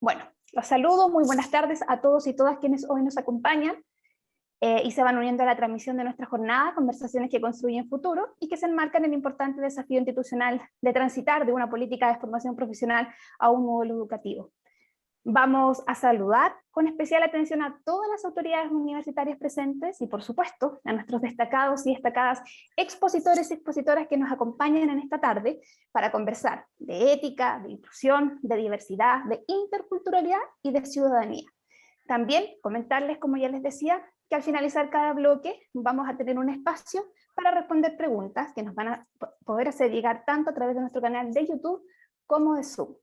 Bueno, los saludo, muy buenas tardes a todos y todas quienes hoy nos acompañan y se van uniendo a la transmisión de nuestra jornada, conversaciones que construyen futuro y que se enmarcan en el importante desafío institucional de transitar de una política de formación profesional a un modelo educativo. Vamos a saludar con especial atención a todas las autoridades universitarias presentes y, por supuesto, a nuestros destacados y destacadas expositores y expositoras que nos acompañan en esta tarde para conversar de ética, de inclusión, de diversidad, de interculturalidad y de ciudadanía. También comentarles, como ya les decía, que al finalizar cada bloque vamos a tener un espacio para responder preguntas que nos van a poder hacer llegar tanto a través de nuestro canal de YouTube como de Zoom.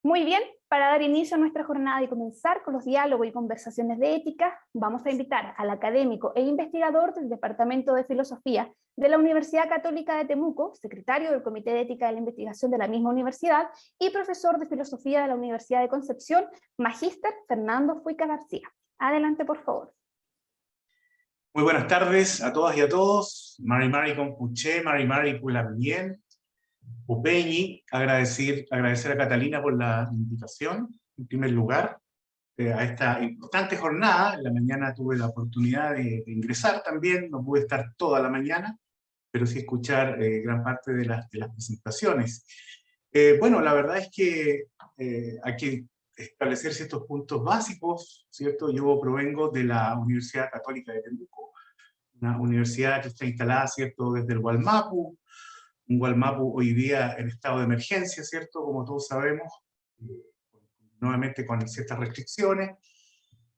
Muy bien, para dar inicio a nuestra jornada y comenzar con los diálogos y conversaciones de ética, vamos a invitar al académico e investigador del Departamento de Filosofía de la Universidad Católica de Temuco, secretario del Comité de Ética de la Investigación de la misma universidad y profesor de Filosofía de la Universidad de Concepción, Magíster Fernando Fuica García. Adelante, por favor. Muy buenas tardes a todas y a todos. Mari Compuché, Mari Pulamien. Upeñi, agradecer a Catalina por la invitación, en primer lugar, a esta importante jornada. En la mañana tuve la oportunidad de ingresar también, no pude estar toda la mañana, pero sí escuchar gran parte de las presentaciones. Bueno, la verdad es que hay que establecer ciertos puntos básicos, ¿cierto? Yo provengo de la Universidad Católica de Temuco, una universidad que está instalada, ¿cierto?, desde el Gualmapu, un Gualmapu hoy día en estado de emergencia, ¿cierto? Como todos sabemos, nuevamente con ciertas restricciones,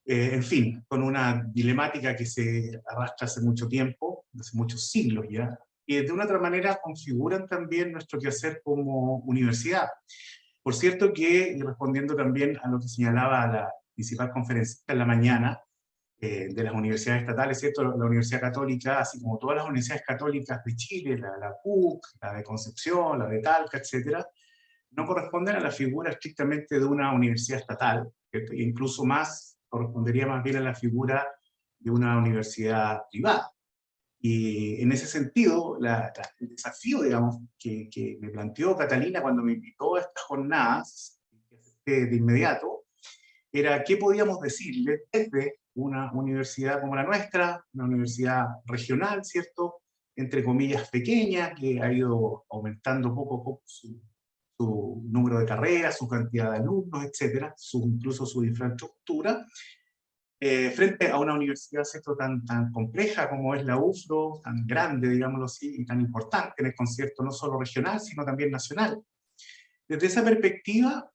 en fin, con una dilemática que se arrastra hace mucho tiempo, hace muchos siglos ya, y de una otra manera configuran también nuestro quehacer como universidad. Por cierto que, y respondiendo también a lo que señalaba la principal conferencista en la mañana, de las universidades estatales, ¿cierto? La Universidad Católica, así como todas las universidades católicas de Chile, la PUC, la de Concepción, la de Talca, etcétera, no corresponden a la figura estrictamente de una universidad estatal, ¿cierto? E incluso más, correspondería más bien a la figura de una universidad privada. Y en ese sentido, el desafío, digamos, que me planteó Catalina cuando me invitó a estas jornadas, de inmediato, era qué podíamos decirle desde una universidad como la nuestra, una universidad regional, ¿cierto?, entre comillas pequeña, que ha ido aumentando poco a poco su número de carreras, su cantidad de alumnos, etcétera, incluso su infraestructura, frente a una universidad, ¿cierto?, tan compleja como es la UFRO, tan grande, digámoslo así, y tan importante en el concierto no solo regional, sino también nacional. Desde esa perspectiva,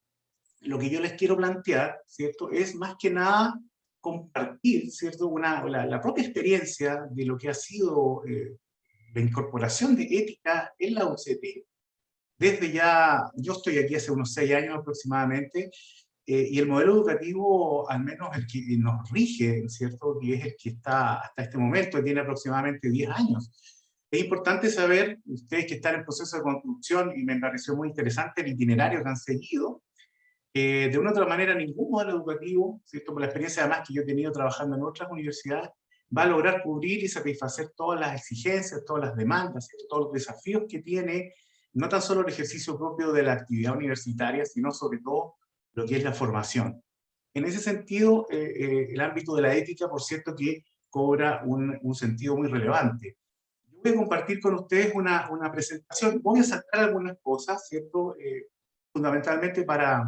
lo que yo les quiero plantear, ¿cierto?, es más que nada compartir, ¿cierto?, la propia experiencia de lo que ha sido la incorporación de ética en la UCT. Desde ya, yo estoy aquí hace unos 6 años aproximadamente, y el modelo educativo, al menos el que nos rige, ¿cierto?, que es el que está hasta este momento, tiene aproximadamente 10 años. Es importante saber, ustedes que están en proceso de construcción, y me pareció muy interesante el itinerario que han seguido, de una u otra manera ningún modelo educativo, ¿cierto?, por la experiencia además que yo he tenido trabajando en otras universidades, va a lograr cubrir y satisfacer todas las exigencias, todas las demandas, ¿cierto?, todos los desafíos que tiene, no tan solo el ejercicio propio de la actividad universitaria, sino sobre todo lo que es la formación. En ese sentido, el ámbito de la ética, por cierto, que cobra un sentido muy relevante. Yo voy a compartir con ustedes una presentación, voy a sacar algunas cosas, ¿cierto?, fundamentalmente para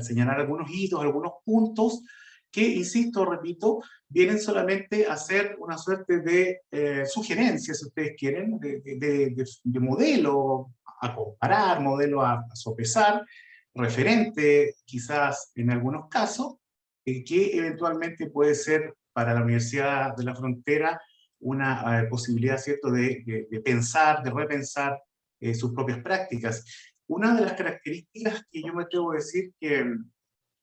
señalar algunos hitos, algunos puntos que, insisto, repito, vienen solamente a ser una suerte de sugerencia, si ustedes quieren, de modelo a comparar, modelo a sopesar, referente quizás en algunos casos, que eventualmente puede ser para la Universidad de la Frontera una posibilidad, ¿cierto?, de pensar, de repensar sus propias prácticas. Una de las características que yo me atrevo a decir que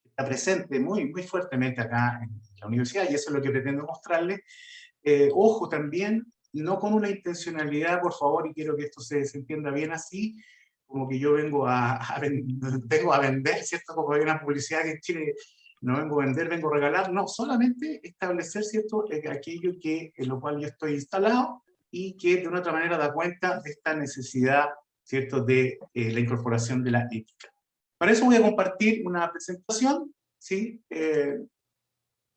está presente muy fuertemente acá en la universidad, y eso es lo que pretendo mostrarles, ojo también, no con una intencionalidad, por favor, y quiero que esto se entienda bien así, como que yo vengo vengo a vender, ¿cierto? Como hay una publicidad que en Chile, no vengo a vender, vengo a regalar, no, solamente establecer, ¿cierto?, aquello en lo cual yo estoy instalado, y que de una otra manera da cuenta de esta necesidad, ¿cierto?, de la incorporación de la ética. Para eso voy a compartir una presentación, ¿sí?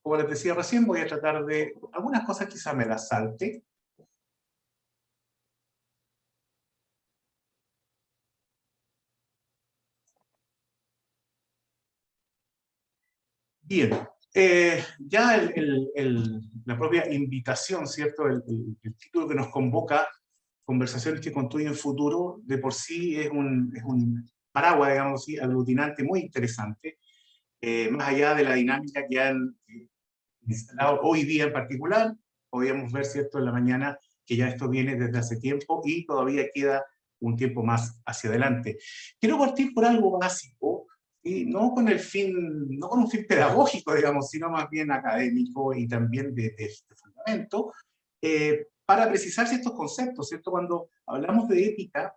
Como les decía recién, voy a tratar de... Algunas cosas quizás me las salte. Bien, ya la propia invitación, ¿cierto? El título que nos convoca, Conversaciones que construyen futuro, de por sí es un paraguas, digamos así, aglutinante muy interesante, más allá de la dinámica que han instalado hoy día en particular. Podríamos ver, ¿cierto?, en la mañana que ya esto viene desde hace tiempo y todavía queda un tiempo más hacia adelante. Quiero partir por algo básico, y no con el fin, no con un fin pedagógico, digamos, sino más bien académico y también de fundamento, para precisar ciertos conceptos, ¿cierto? Cuando hablamos de ética,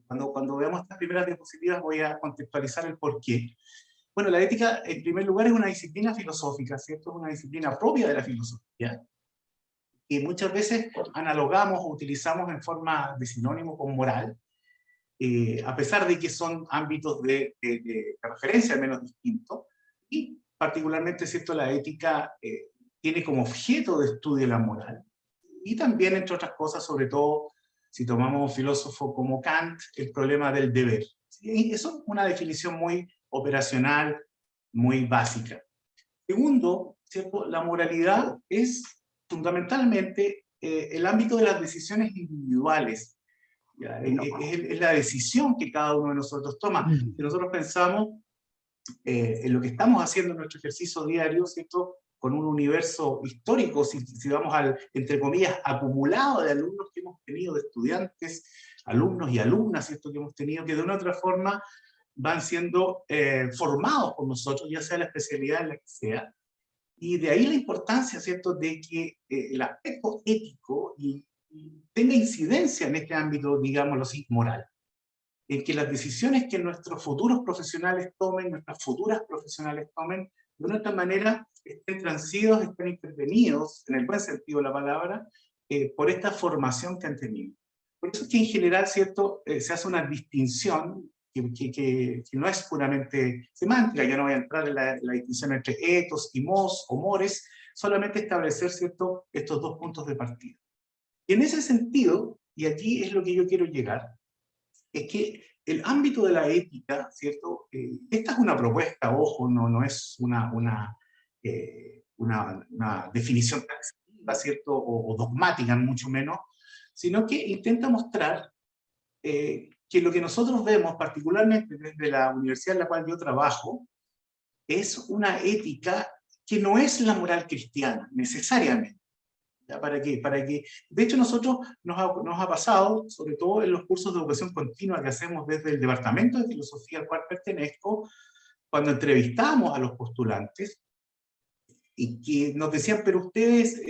cuando veamos estas primeras diapositivas voy a contextualizar el porqué. Bueno, la ética, en primer lugar, es una disciplina filosófica, ¿cierto? Es una disciplina propia de la filosofía, y muchas veces analogamos o utilizamos en forma de sinónimo con moral, a pesar de que son ámbitos de referencia al menos distintos, y particularmente, ¿cierto?, la ética tiene como objeto de estudio la moral, y también, entre otras cosas, sobre todo, si tomamos un filósofo como Kant, el problema del deber. ¿Sí? Y eso es una definición muy operacional, muy básica. Segundo, ¿cierto?, la moralidad es fundamentalmente el ámbito de las decisiones individuales. ¿Ya? Es la decisión que cada uno de nosotros toma. Si nosotros pensamos en lo que estamos haciendo en nuestro ejercicio diario, ¿cierto?, con un universo histórico, si vamos al, entre comillas, acumulado de alumnos que hemos tenido, de estudiantes, alumnos y alumnas, ¿cierto?, que hemos tenido, que de una u otra forma van siendo formados por nosotros, ya sea la especialidad en la que sea, y de ahí la importancia, ¿cierto?, de que el aspecto ético tenga incidencia en este ámbito, digámoslo así, moral, en que las decisiones que nuestros futuros profesionales tomen, nuestras futuras profesionales tomen, de una otra manera estén transidos, estén intervenidos, en el buen sentido de la palabra, por esta formación que han tenido. Por eso es que en general, ¿cierto?, se hace una distinción que no es puramente semántica. Yo no voy a entrar en la distinción entre ethos y mos o mores, solamente establecer, ¿cierto?, estos dos puntos de partida. Y en ese sentido, y aquí es lo que yo quiero llegar, es que el ámbito de la ética, ¿cierto? Esta es una propuesta, ojo, no es una definición taxativa, ¿cierto?, o dogmática, mucho menos, sino que intenta mostrar que lo que nosotros vemos, particularmente desde la universidad en la cual yo trabajo, es una ética que no es la moral cristiana, necesariamente. ¿Ya? ¿Para qué? Para que, de hecho, nosotros nos ha pasado, sobre todo en los cursos de educación continua que hacemos desde el Departamento de Filosofía al cual pertenezco, cuando entrevistamos a los postulantes, y que nos decían, pero ustedes,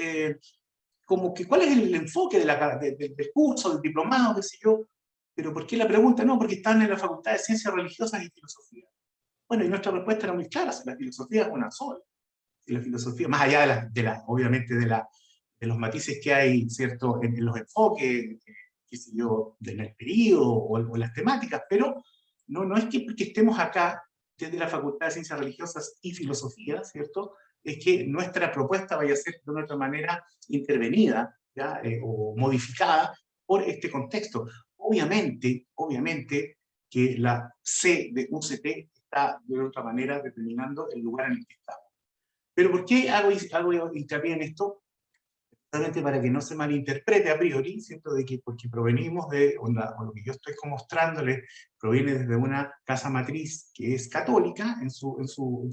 como que, ¿cuál es el enfoque del curso, del diplomado, qué sé yo? ¿Pero por qué la pregunta? No, porque están en la Facultad de Ciencias Religiosas y Filosofía. Bueno, y nuestra respuesta era muy clara: la filosofía es una sola. Y la filosofía, más allá obviamente de los matices que hay, ¿cierto?, en los enfoques, qué sé yo, del periodo o las temáticas, pero no es que porque estemos acá desde la Facultad de Ciencias Religiosas y Filosofía, ¿cierto?, es que nuestra propuesta vaya a ser de una otra manera intervenida, ¿ya? O modificada por este contexto. Obviamente que la C de UCT está de otra manera determinando el lugar en el que estamos. Pero ¿por qué hago hincapié en esto? Solamente para que no se malinterprete a priori, ¿cierto?, de que porque provenimos o lo que yo estoy mostrándoles proviene desde una casa matriz que es católica en su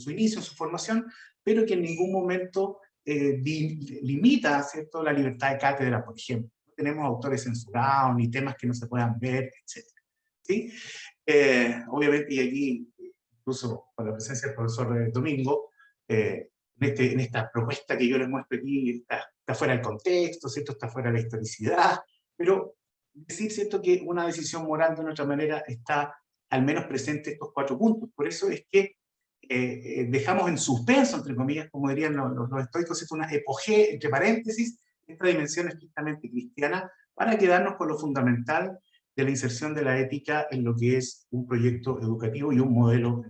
inicio, en su formación, pero que en ningún momento limita, ¿cierto?, la libertad de cátedra, por ejemplo. No tenemos autores censurados, ni temas que no se puedan ver, etc. ¿Sí? Obviamente, y aquí, incluso con la presencia del profesor Domingo, en esta propuesta que yo les muestro aquí, está fuera del contexto, ¿cierto?, está fuera de la historicidad, pero decir, ¿cierto?, que una decisión moral de una otra manera está al menos presente estos 4 puntos. Por eso es que dejamos en suspenso, entre comillas, como dirían los estoicos, ¿cierto?, una epogea, entre paréntesis, esta dimensión estrictamente cristiana, para quedarnos con lo fundamental, de la inserción de la ética en lo que es un proyecto educativo y un modelo.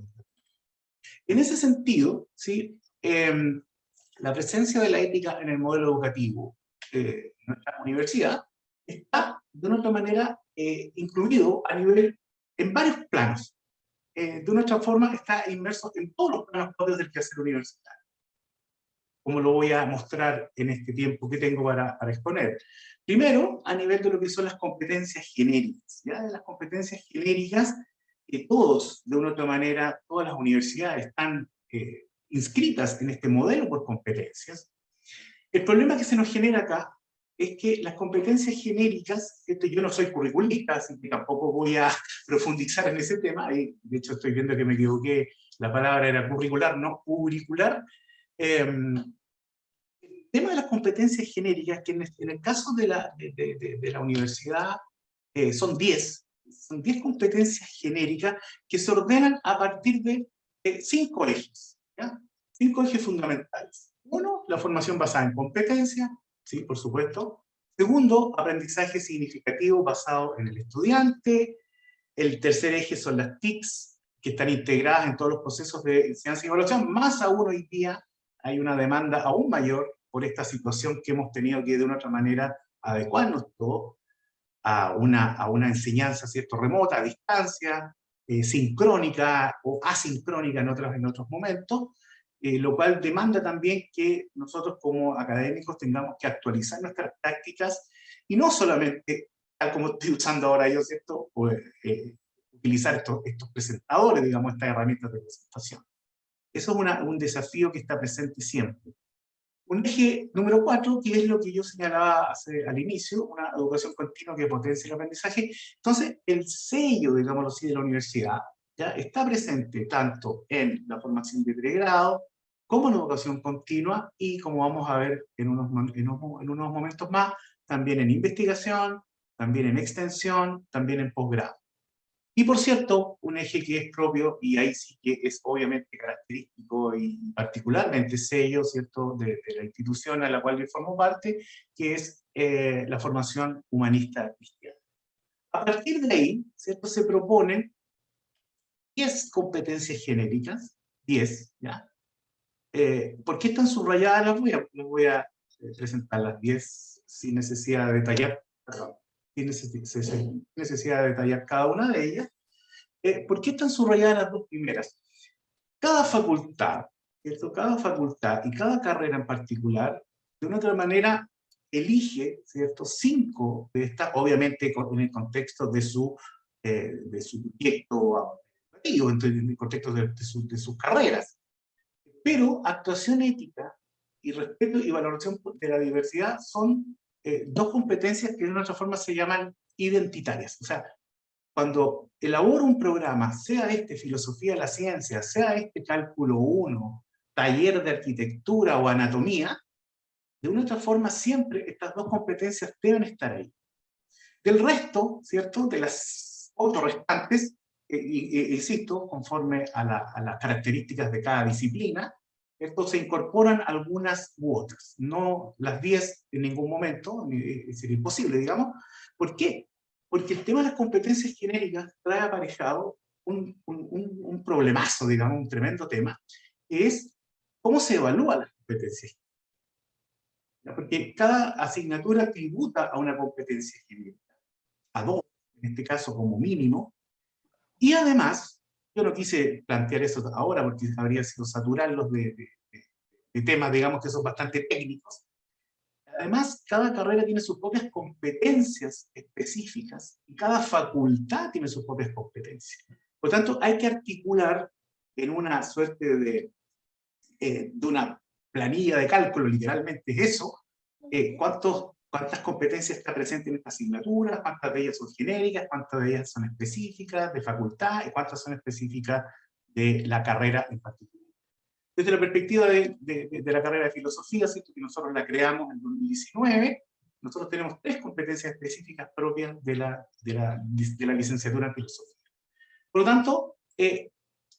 En ese sentido, ¿sí? La presencia de la ética en el modelo educativo de nuestra universidad está, de una otra manera, incluido a nivel, en varios planos. De una otra forma, está inmerso en todos los planos propios del quehacer universitario, como lo voy a mostrar en este tiempo que tengo para exponer. Primero, a nivel de lo que son las competencias genéricas. ¿Ya? Las competencias genéricas que todos, de una u otra manera, todas las universidades están inscritas en este modelo por competencias. El problema que se nos genera acá es que las competencias genéricas, yo no soy curriculista, así que tampoco voy a profundizar en ese tema, y de hecho estoy viendo que me equivoqué, la palabra era curricular, no curricular. El tema de las competencias genéricas, que en el caso de la universidad son 10 competencias genéricas que se ordenan a partir de 5 ejes, ¿ya? 5 ejes fundamentales. Uno, la formación basada en competencia, sí, por supuesto. Segundo, aprendizaje significativo basado en el estudiante. El tercer eje son las TICs, que están integradas en todos los procesos de enseñanza y evaluación. Más aún hoy día hay una demanda aún mayor por esta situación que hemos tenido que de una otra manera adecuarnos todos a una enseñanza, ¿cierto?, remota, a distancia, sincrónica o asincrónica en otros momentos, lo cual demanda también que nosotros como académicos tengamos que actualizar nuestras prácticas, y no solamente, tal como estoy usando ahora yo, ¿cierto?, pues, utilizar estos presentadores, digamos, estas herramientas de presentación. Eso es un desafío que está presente siempre. Un eje número 4, que es lo que yo señalaba al inicio, una educación continua que potencie el aprendizaje. Entonces, el sello, digámoslo así, de la universidad ya está presente tanto en la formación de pregrado, como en educación continua, y como vamos a ver en unos momentos más, también en investigación, también en extensión, también en posgrado. Y por cierto, un eje que es propio, y ahí sí que es obviamente característico y particularmente sello, ¿cierto?, de la institución a la cual yo formo parte, que es la formación humanista cristiana. A partir de ahí, ¿cierto?, se proponen 10 competencias genéricas, 10, ¿ya? ¿Por qué están subrayadas? Las voy a presentar las 10 sin necesidad de detallar, perdón, sin necesidad de detallar cada una de ellas. ¿Por qué están subrayadas las dos primeras? Cada facultad, ¿cierto? Cada facultad y cada carrera en particular, de una otra manera, elige, ¿cierto?, 5 de estas, obviamente en el contexto de su proyecto educativo, en el contexto de sus carreras. Pero actuación ética y respeto y valoración de la diversidad son 2 competencias que de una otra forma se llaman identitarias. O sea, cuando elaboro un programa, sea este filosofía de la ciencia, sea este cálculo 1, taller de arquitectura o anatomía, de una u otra forma siempre estas 2 competencias deben estar ahí. Del resto, ¿cierto?, de las otras restantes, insisto, conforme a las características de cada disciplina, esto se incorporan algunas u otras, no las 10 en ningún momento, sería imposible, digamos. ¿Por qué? Porque el tema de las competencias genéricas trae aparejado un problemazo, digamos, un tremendo tema, que es cómo se evalúan las competencias. Porque cada asignatura tributa a una competencia genérica, a 2, en este caso como mínimo, y además, yo no quise plantear eso ahora porque habría sido saturarlos de temas, digamos, que son bastante técnicos. Además, cada carrera tiene sus propias competencias específicas y cada facultad tiene sus propias competencias. Por lo tanto, hay que articular en una suerte de una planilla de cálculo, literalmente es eso, cuántas competencias está presente en esta asignatura, cuántas de ellas son genéricas, cuántas de ellas son específicas de facultad y cuántas son específicas de la carrera en particular. Desde la perspectiva de la carrera de filosofía, ¿cierto?, que nosotros la creamos en 2019, nosotros tenemos 3 competencias específicas propias de la licenciatura en filosofía. Por lo tanto,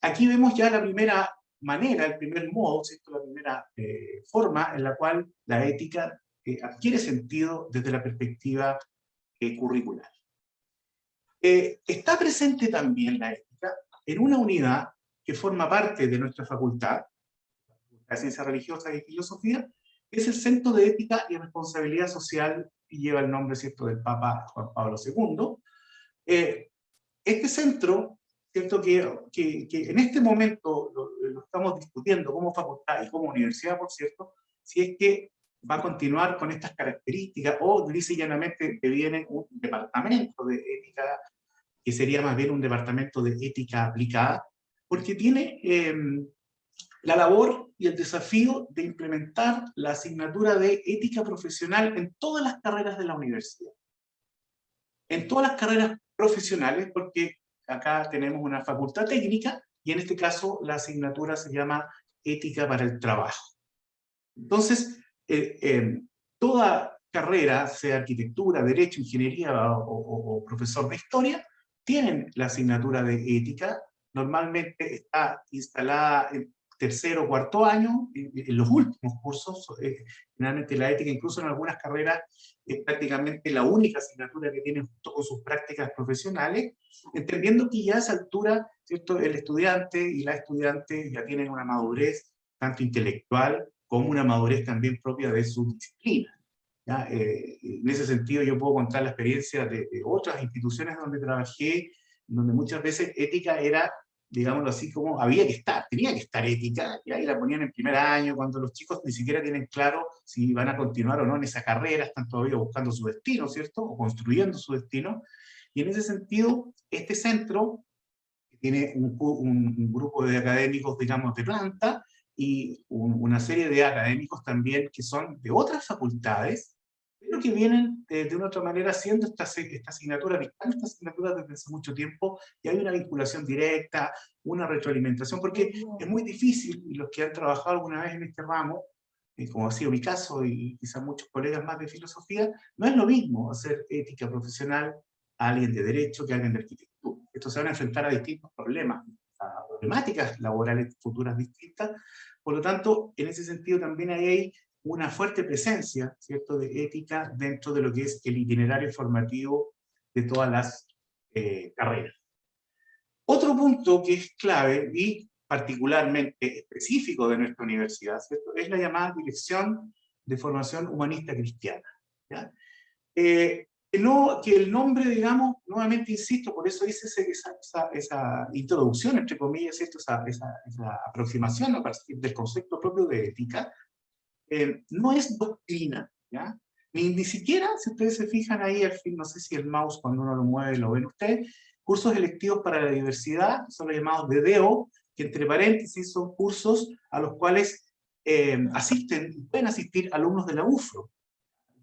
aquí vemos ya la primera manera, el primer modo, ¿cierto?, la primera forma en la cual la ética adquiere sentido desde la perspectiva curricular. Está presente también la ética en una unidad que forma parte de nuestra facultad, la Ciencias Religiosas y Filosofía, que es el Centro de Ética y Responsabilidad Social, y lleva el nombre, ¿cierto?, del Papa Juan Pablo II. Este centro, ¿cierto?, que en este momento lo estamos discutiendo como facultad y como universidad, por cierto, si es que va a continuar con estas características, o lisa y llanamente deviene un departamento de ética, que sería más bien un departamento de ética aplicada, porque tiene la labor y el desafío de implementar la asignatura de ética profesional en todas las carreras de la universidad. En todas las carreras profesionales, porque acá tenemos una facultad técnica, y en este caso la asignatura se llama Ética para el Trabajo. Entonces, toda carrera, sea arquitectura, derecho, ingeniería o profesor de historia, tienen la asignatura de ética. Normalmente está instalada en tercero o cuarto año, en los últimos cursos. Generalmente la ética, incluso en algunas carreras, es prácticamente la única asignatura que tienen junto con sus prácticas profesionales, entendiendo que ya a esa altura, ¿cierto?, el estudiante y la estudiante ya tienen una madurez tanto intelectual como una madurez también propia de su disciplina. ¿Ya? En ese sentido yo puedo contar la experiencia de otras instituciones donde trabajé, donde muchas veces ética era, digámoslo así, como había que estar, tenía que estar ética, y ahí la ponían en primer año, cuando los chicos ni siquiera tienen claro si van a continuar o no en esa carrera, están todavía buscando su destino, ¿cierto?, o construyendo su destino. Y en ese sentido, este centro tiene un grupo de académicos, digamos, de planta, y una serie de académicos también que son de otras facultades, pero que vienen de una otra manera haciendo esta asignatura, dictando esta asignatura desde hace mucho tiempo, y hay una vinculación directa, una retroalimentación, porque es muy difícil, y los que han trabajado alguna vez en este ramo, como ha sido mi caso, y quizás muchos colegas más de filosofía, no es lo mismo hacer ética profesional a alguien de derecho que a alguien de arquitectura. Estos se van a enfrentar a distintos problemas, a problemáticas laborales futuras distintas. Por lo tanto, en ese sentido también hay una fuerte presencia, ¿cierto?, de ética dentro de lo que es el itinerario formativo de todas las carreras. Otro punto que es clave y particularmente específico de nuestra universidad, ¿cierto?, es la llamada Dirección de Formación Humanista Cristiana. ¿Ya? Que el nombre, digamos, nuevamente insisto, por eso hice esa introducción, entre comillas, ¿cierto?, esa aproximación a partir del concepto propio de ética, no es doctrina, ¿ya? Ni siquiera, si ustedes se fijan ahí, al fin, no sé si el mouse cuando uno lo mueve lo ven ustedes, cursos electivos para la diversidad, son los llamados DDO, que entre paréntesis son cursos a los cuales pueden asistir alumnos de la UFRO.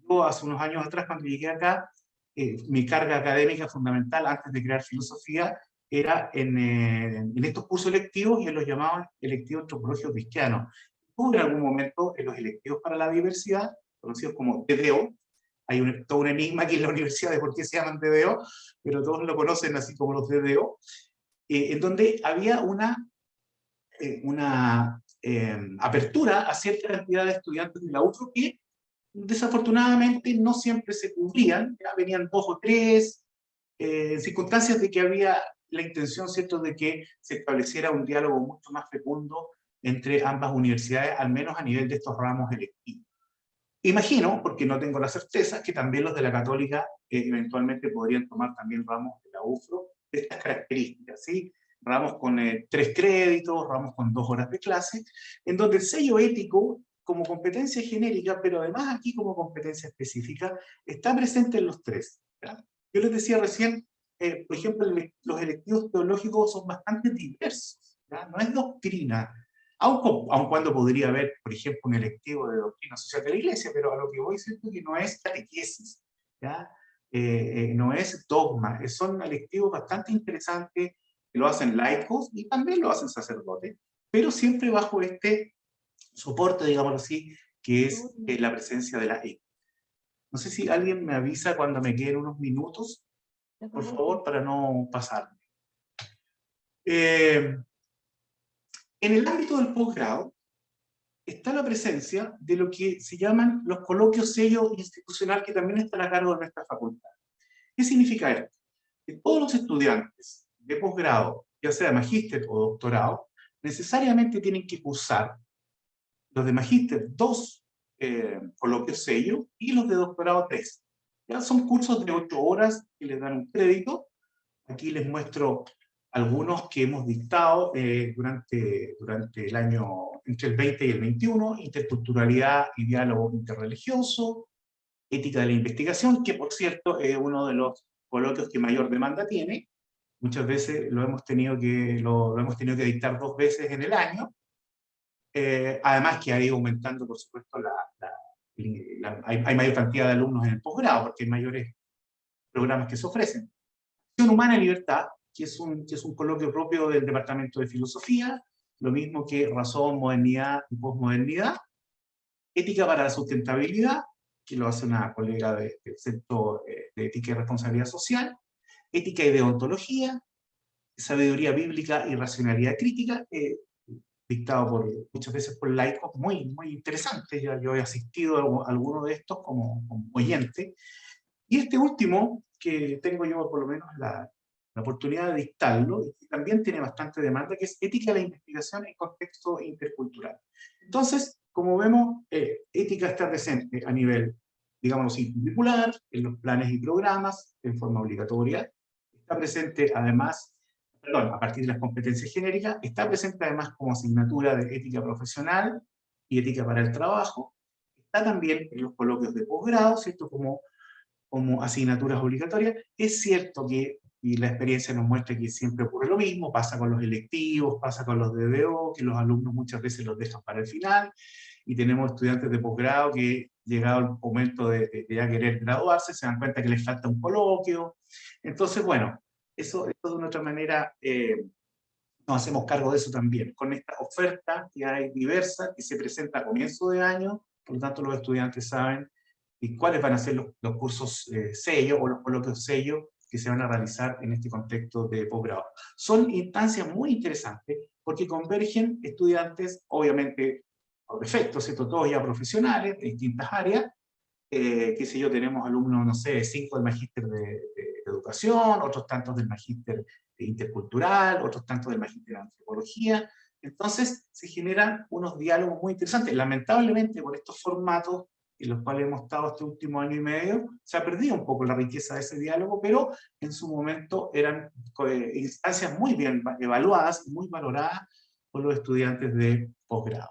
Yo hace unos años atrás, cuando llegué acá, mi carga académica fundamental antes de crear filosofía era en estos cursos electivos, y en los llamaban electivos antropológicos cristianos. Hubo en algún momento en los electivos para la diversidad, conocidos como DDO, hay todo un enigma aquí en la universidad de por qué se llaman DDO, pero todos lo conocen así como los DDO, en donde había una apertura a cierta cantidad de estudiantes de la UFRO que desafortunadamente no siempre se cubrían, ya venían 2 o 3, en circunstancias de que había la intención, ¿cierto?, de que se estableciera un diálogo mucho más fecundo entre ambas universidades, al menos a nivel de estos ramos electivos. Imagino, porque no tengo la certeza, que también los de la Católica eventualmente podrían tomar también ramos de la UFRO de estas características, ¿sí? Ramos con 3 créditos, ramos con 2 horas de clase, en donde el sello ético, como competencia genérica, pero además aquí como competencia específica, está presente en los 3. ¿Ya? Yo les decía recién, por ejemplo, los electivos teológicos son bastante diversos, ¿ya? No es doctrina, aun cuando podría haber, por ejemplo, un electivo de doctrina social de la Iglesia, pero a lo que voy diciendo es que no es catequesis, ¿ya? No es dogma, son electivos bastante interesantes, que lo hacen laicos y también lo hacen sacerdotes, pero siempre bajo este soporte, digámoslo así, que es la presencia de la ética. No sé si alguien me avisa cuando me queden unos minutos, por favor, para no pasarme. En el ámbito del posgrado está la presencia de lo que se llaman los coloquios sello institucional, que también están a cargo de nuestra facultad. ¿Qué significa esto? que todos los estudiantes de posgrado, ya sea magíster o doctorado, necesariamente tienen que cursar los de magíster 2 coloquios sello y los de doctorado 3. Ya son cursos de 8 horas que les dan un crédito. Aquí les muestro algunos que hemos dictado durante el año, entre el 20 y el 21, interculturalidad y diálogo interreligioso, ética de la investigación, que por cierto es uno de los coloquios que mayor demanda tiene. Muchas veces lo hemos tenido que dictar 2 veces en el año. Además que ha ido aumentando, por supuesto, hay mayor cantidad de alumnos en el posgrado, porque hay mayores programas que se ofrecen. Acción humana y libertad, que es un coloquio propio del Departamento de Filosofía, lo mismo que razón, modernidad y posmodernidad. Ética para la sustentabilidad, que lo hace una colega del Centro de Ética y Responsabilidad Social. Ética y deontología, sabiduría bíblica y racionalidad crítica, dictado muchas veces por laicos, muy, muy interesante. Yo he asistido a alguno de estos como oyente. Y este último, que tengo yo por lo menos la oportunidad de dictarlo, y también tiene bastante demanda, que es ética de la investigación en contexto intercultural. Entonces, como vemos, ética está presente a nivel, digamos así, curricular, en los planes y programas, en forma obligatoria. Está presente además, a partir de las competencias genéricas, está presente además como asignatura de ética profesional y ética para el trabajo. Está también en los coloquios de posgrado, ¿cierto? Como asignaturas obligatorias. Es cierto que, y la experiencia nos muestra que siempre ocurre lo mismo, pasa con los electivos, pasa con los DDO, que los alumnos muchas veces los dejan para el final, y tenemos estudiantes de posgrado que, llegado el momento de ya querer graduarse, se dan cuenta que les falta un coloquio. Entonces, bueno, eso de una otra manera nos hacemos cargo de eso también, con esta oferta que hay diversa, que se presenta a comienzo de año, por lo tanto los estudiantes saben y cuáles van a ser los cursos sello o los coloquios sello que se van a realizar en este contexto de posgrado. Son instancias muy interesantes porque convergen estudiantes, obviamente por defecto, ¿cierto? Todos ya profesionales de distintas áreas, qué sé yo, tenemos alumnos, no sé, 5 del magíster de educación, otros tantos del magíster intercultural, otros tantos del magíster de antropología. Entonces se generan unos diálogos muy interesantes. Lamentablemente por estos formatos en los cuales hemos estado este último año y medio, se ha perdido un poco la riqueza de ese diálogo, pero en su momento eran instancias muy bien evaluadas y muy valoradas por los estudiantes de posgrado.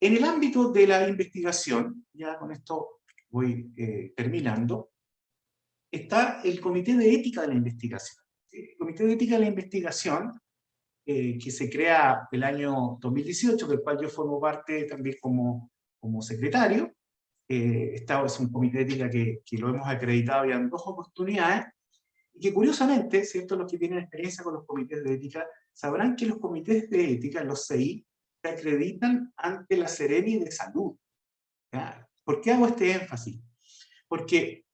En el ámbito de la investigación, ya con esto voy terminando, está el Comité de Ética de la Investigación. El Comité de Ética de la Investigación, que se crea el año 2018, del cual yo formo parte también como secretario. Es un comité de ética que lo hemos acreditado ya en 2 oportunidades, y que curiosamente, ¿cierto? Los que tienen experiencia con los comités de ética, sabrán que los comités de ética, los CI, se acreditan ante la Seremi de Salud. ¿Ya? ¿Por qué hago este énfasis? Porque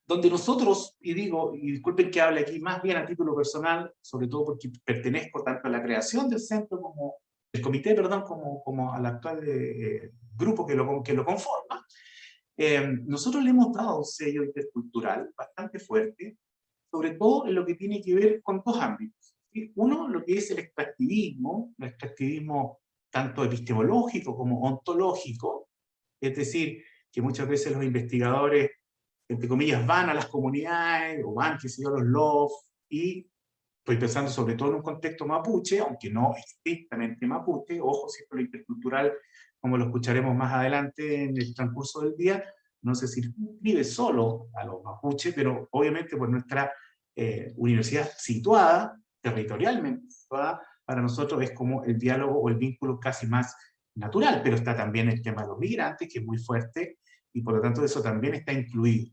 donde nosotros, y digo, y disculpen que hable aquí más bien a título personal, sobre todo porque pertenezco tanto a la creación del centro como del comité, perdón, como al actual grupo que lo conforma, nosotros le hemos dado un sello intercultural bastante fuerte, sobre todo en lo que tiene que ver con 2 ámbitos. ¿Sí? Uno, lo que es el extractivismo tanto epistemológico como ontológico, es decir, que muchas veces los investigadores, entre comillas, van a las comunidades, o van, qué sé yo, a los LOF, y estoy pensando sobre todo en un contexto mapuche, aunque no estrictamente mapuche, ojo, si esto lo intercultural, como lo escucharemos más adelante en el transcurso del día, no se circunscribe solo a los mapuches, pero obviamente por nuestra universidad situada, territorialmente situada, para nosotros es como el diálogo o el vínculo casi más natural, pero está también el tema de los migrantes, que es muy fuerte, y por lo tanto eso también está incluido.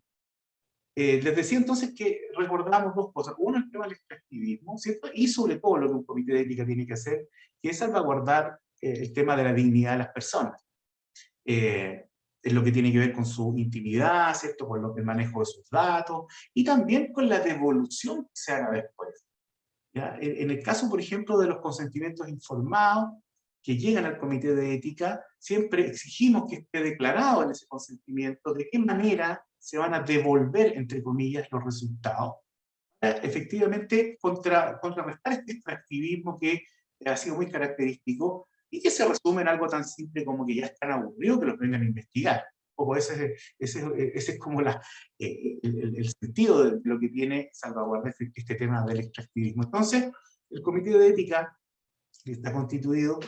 Les decía entonces que recordamos 2 cosas. Uno, el tema del extractivismo, ¿cierto? Y sobre todo lo que un comité de ética tiene que hacer, que es salvaguardar el tema de la dignidad de las personas. Es lo que tiene que ver con su intimidad, ¿cierto? Con el manejo de sus datos, y también con la devolución que se haga después. ¿Ya? En el caso, por ejemplo, de los consentimientos informados, que llegan al comité de ética, siempre exigimos que esté declarado en ese consentimiento de qué manera se van a devolver, entre comillas, los resultados, para efectivamente contrarrestar este extractivismo que ha sido muy característico y que se resume en algo tan simple como que ya están aburridos que los vengan a investigar. O ese es como el sentido de lo que tiene salvaguardar este tema del extractivismo. Entonces, el Comité de Ética está constituido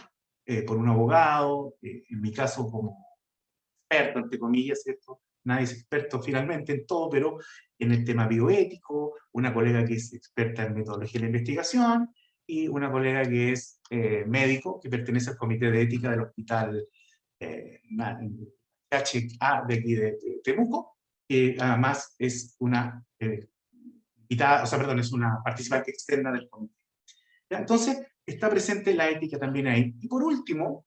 por un abogado, en mi caso como experto, entre comillas, ¿cierto? Nadie es experto finalmente en todo, pero en el tema bioético, una colega que es experta en metodología de la investigación, y una colega que es médico, que pertenece al Comité de Ética del Hospital HA de aquí de Temuco, que además es una invitada, o sea, perdón, es una participante externa del comité. ¿Ya? Entonces, está presente la ética también ahí. Y por último,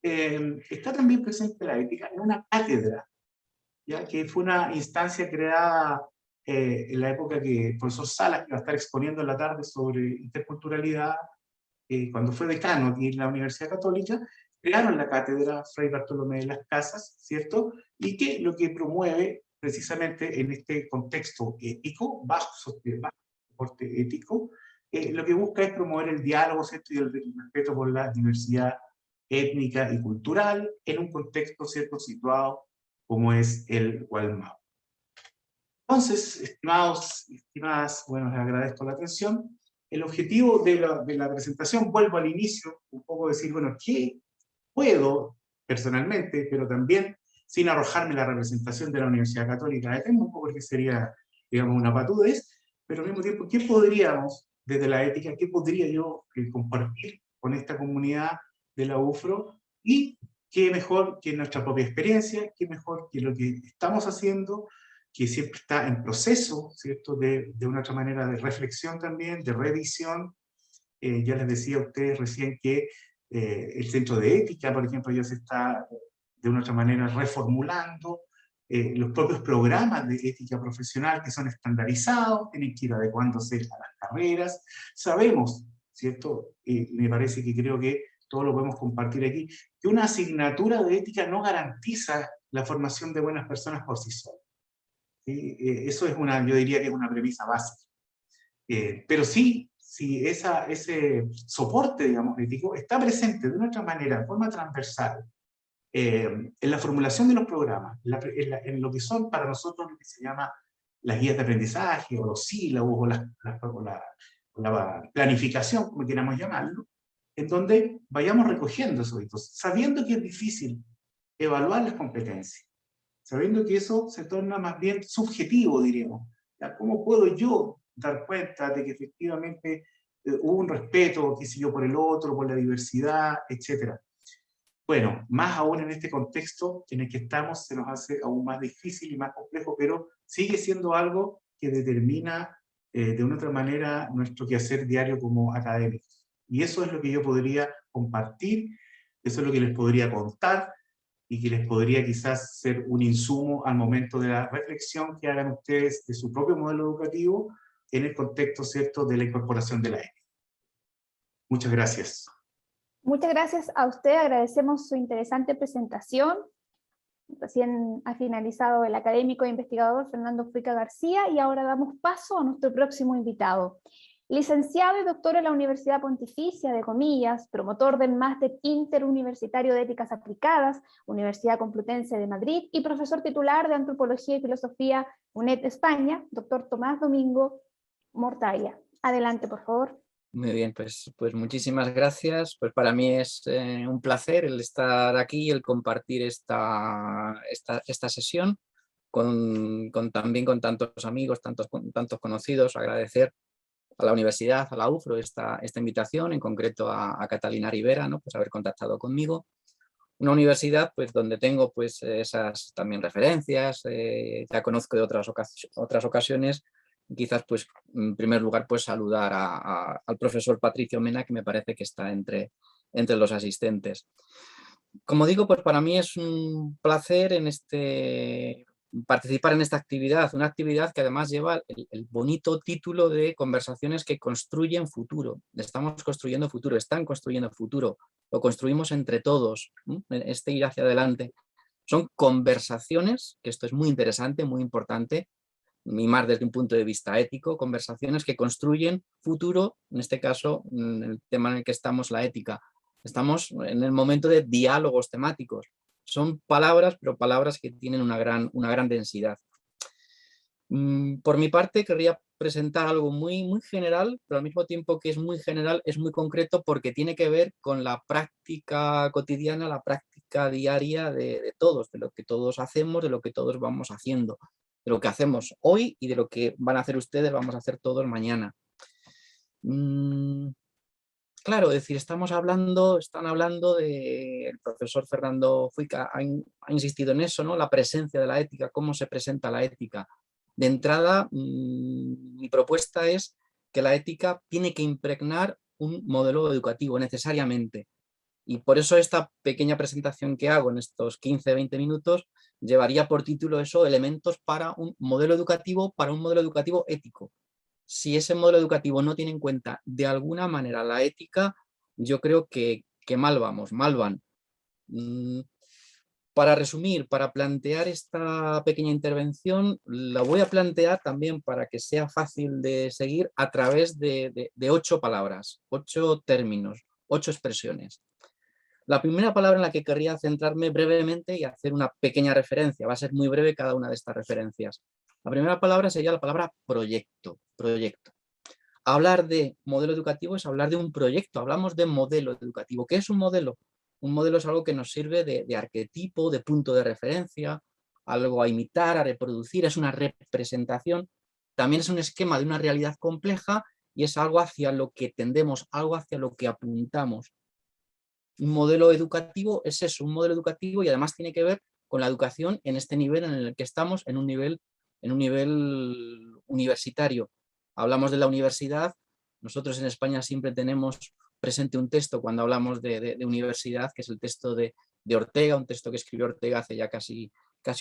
está también presente la ética en una cátedra, ¿ya? Que fue una instancia creada en la época que el profesor Salas, que va a estar exponiendo en la tarde sobre interculturalidad, cuando fue decano aquí en la Universidad Católica, crearon la cátedra Fray Bartolomé de las Casas, ¿cierto? Y que lo que promueve precisamente en este contexto ético, bajo soporte ético, lo que busca es promover el diálogo, ¿cierto? Y el respeto por la diversidad étnica y cultural en un contexto, ¿cierto?, situado como es el Gualmao. Entonces, estimados y estimadas, bueno, les agradezco la atención. El objetivo de la presentación, vuelvo al inicio, un poco decir, bueno, ¿qué puedo personalmente, pero también sin arrojarme la representación de la Universidad Católica de Temuco, porque sería, digamos, una patudez, pero al mismo tiempo, ¿qué podríamos, desde la ética, qué podría yo compartir con esta comunidad de la UFRO? Y qué mejor que nuestra propia experiencia, qué mejor que lo que estamos haciendo, que siempre está en proceso, ¿cierto?, de una otra manera de reflexión también, de revisión. Ya les decía a ustedes recién que el Centro de Ética, por ejemplo, ya se está de una otra manera reformulando. Los propios programas de ética profesional que son estandarizados, tienen que ir adecuándose a las carreras. Sabemos, ¿cierto? Me parece que creo que todo lo podemos compartir aquí, que una asignatura de ética no garantiza la formación de buenas personas por sí sola. ¿Sí? Eso es yo diría que es una premisa básica. Pero sí, ese soporte, digamos, ético está presente de una otra manera, de forma transversal, en la formulación de los programas, en lo que son para nosotros lo que se llama las guías de aprendizaje, o los sílabos, o la planificación, como queramos llamarlo, en donde vayamos recogiendo esos hitos, sabiendo que es difícil evaluar las competencias, sabiendo que eso se torna más bien subjetivo, diríamos. ¿Ya? ¿Cómo puedo yo dar cuenta de que efectivamente hubo un respeto, qué sé yo, por el otro, por la diversidad, etcétera? Bueno, más aún en este contexto en el que estamos, se nos hace aún más difícil y más complejo, pero sigue siendo algo que determina de una otra manera nuestro quehacer diario como académicos. Y eso es lo que yo podría compartir, eso es lo que les podría contar, y que les podría quizás ser un insumo al momento de la reflexión que hagan ustedes de su propio modelo educativo en el contexto, ¿cierto?, de la incorporación de la ética. Muchas gracias. Muchas gracias a usted, agradecemos su interesante presentación. Recién ha finalizado el académico e investigador Fernando Fuica García y ahora damos paso a nuestro próximo invitado. Licenciado y doctor en la Universidad Pontificia de Comillas, promotor del Máster Interuniversitario de Éticas Aplicadas, Universidad Complutense de Madrid, y profesor titular de Antropología y Filosofía UNED España, doctor Tomás Domingo Mortalla. Adelante, por favor. Muy bien, pues muchísimas gracias. Pues para mí es un placer el estar aquí y el compartir esta sesión también con tantos amigos, tantos conocidos. Agradecer a la universidad, a la UFRO, esta invitación, en concreto a Catalina Rivera, ¿no?, pues haber contactado conmigo. Una universidad pues donde tengo pues esas también referencias, ya conozco de otras ocasiones. Quizás pues en primer lugar pues saludar al profesor Patricio Mena, que me parece que está entre los asistentes. Como digo, pues para mí es un placer participar en esta actividad, una actividad que además lleva el bonito título de Conversaciones que construyen futuro. Estamos construyendo futuro, están construyendo futuro, lo construimos entre todos, ¿no? Este ir hacia adelante Son conversaciones, que esto es muy interesante, muy importante, y más desde un punto de vista ético, conversaciones que construyen futuro, en este caso, en el tema en el que estamos, la ética. Estamos en el momento de diálogos temáticos. Son palabras, pero palabras que tienen una gran densidad. Por mi parte, querría presentar algo muy general, pero al mismo tiempo que es muy general, es muy concreto porque tiene que ver con la práctica cotidiana, la práctica diaria de todos, de lo que todos hacemos, de lo que todos vamos haciendo, de lo que hacemos hoy y de lo que van a hacer ustedes, vamos a hacer todos mañana. Claro, es decir, están hablando el profesor Fernando Fuica ha insistido en eso, ¿no? La presencia de la ética, cómo se presenta la ética. De entrada, mi propuesta es que la ética tiene que impregnar un modelo educativo necesariamente. Y por eso esta pequeña presentación que hago en estos 15-20 minutos llevaría por título eso, elementos para un modelo educativo ético. Si ese modelo educativo no tiene en cuenta de alguna manera la ética, yo creo que mal van. Para resumir, para plantear esta pequeña intervención, la voy a plantear también para que sea fácil de seguir a través de 8 palabras, 8 términos, 8 expresiones. La primera palabra en la que querría centrarme brevemente y hacer una pequeña referencia, va a ser muy breve cada una de estas referencias. La primera palabra sería la palabra proyecto. Hablar de modelo educativo es hablar de un proyecto, hablamos de modelo educativo. ¿Qué es un modelo? Un modelo es algo que nos sirve de arquetipo, de punto de referencia, algo a imitar, a reproducir, es una representación, también es un esquema de una realidad compleja y es algo hacia lo que tendemos, algo hacia lo que apuntamos. Un modelo educativo es eso, un modelo educativo y además tiene que ver con la educación en este nivel en el que estamos, en un nivel universitario. Hablamos de la universidad, nosotros en España siempre tenemos presente un texto cuando hablamos de universidad, que es el texto de Ortega, un texto que escribió Ortega hace ya casi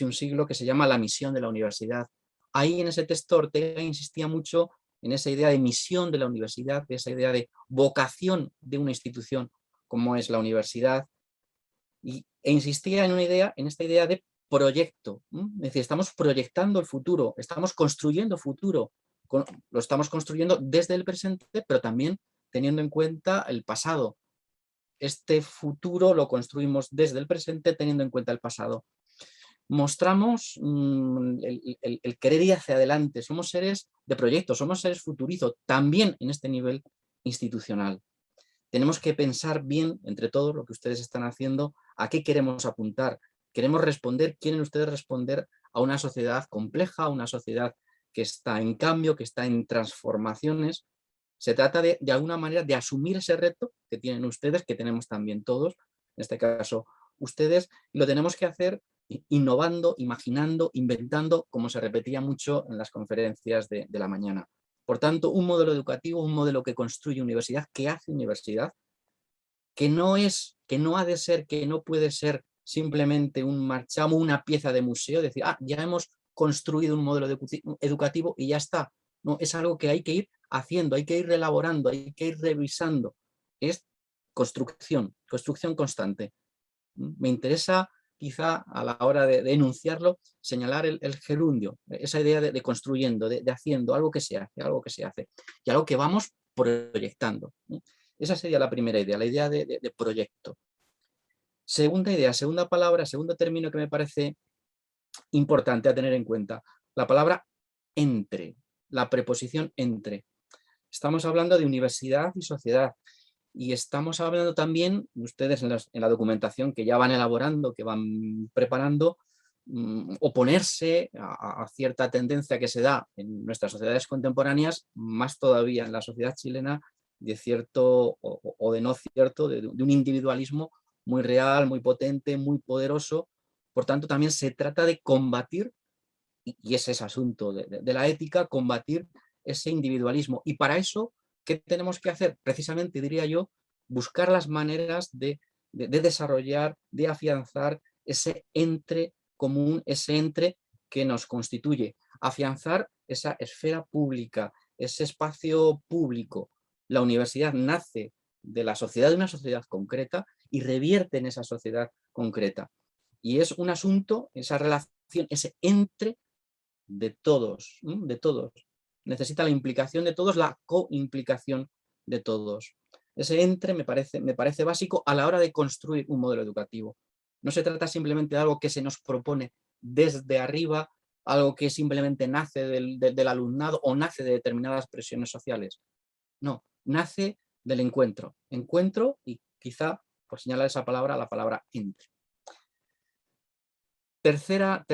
un siglo, que se llama La misión de la universidad. Ahí en ese texto Ortega insistía mucho en esa idea de misión de la universidad, de esa idea de vocación de una institución como es la universidad, e insistía en esta idea de proyecto. Es decir, estamos proyectando el futuro, estamos construyendo futuro, lo estamos construyendo desde el presente, pero también teniendo en cuenta el pasado. Este futuro lo construimos desde el presente teniendo en cuenta el pasado. Mostramos el querer ir hacia adelante, somos seres de proyecto, somos seres futurizos, también en este nivel institucional. Tenemos que pensar bien, entre todos, lo que ustedes están haciendo, a qué queremos apuntar. Queremos responder, quieren ustedes responder a una sociedad compleja, a una sociedad que está en cambio, que está en transformaciones. Se trata de alguna manera de asumir ese reto que tienen ustedes, que tenemos también todos, en este caso ustedes, y lo tenemos que hacer innovando, imaginando, inventando, como se repetía mucho en las conferencias de la mañana. Por tanto, un modelo educativo, un modelo que construye universidad, que hace universidad, que no ha de ser, que no puede ser simplemente un marchamo, una pieza de museo, decir, ya hemos construido un modelo educativo y ya está. No, es algo que hay que ir haciendo, hay que ir reelaborando, hay que ir revisando. Es construcción constante. Me interesa quizá a la hora de enunciarlo, señalar el gerundio, esa idea de construyendo, de haciendo, algo que se hace, y algo que vamos proyectando. Esa sería la primera idea, la idea de proyecto. Segunda idea, segunda palabra, segundo término que me parece importante a tener en cuenta, la palabra entre, la preposición entre. Estamos hablando de universidad y sociedad. Y estamos hablando también, ustedes en la documentación que ya van elaborando, que van preparando, oponerse a cierta tendencia que se da en nuestras sociedades contemporáneas, más todavía en la sociedad chilena, de cierto o de no cierto, de un individualismo muy real, muy potente, muy poderoso. Por tanto, también se trata de combatir, y ese es asunto de la ética, combatir ese individualismo. Y para eso, ¿qué tenemos que hacer? Precisamente, diría yo, buscar las maneras de desarrollar, de afianzar ese entre común, ese entre que nos constituye. Afianzar esa esfera pública, ese espacio público. La universidad nace de la sociedad, de una sociedad concreta, y revierte en esa sociedad concreta. Y es un asunto, esa relación, ese entre de todos, de todos. Necesita la implicación de todos, la coimplicación de todos. Ese entre me parece básico a la hora de construir un modelo educativo. No se trata simplemente de algo que se nos propone desde arriba, algo que simplemente nace del alumnado o nace de determinadas presiones sociales. No, nace del encuentro. Encuentro y quizá, por señalar esa palabra, la palabra entre. Tercera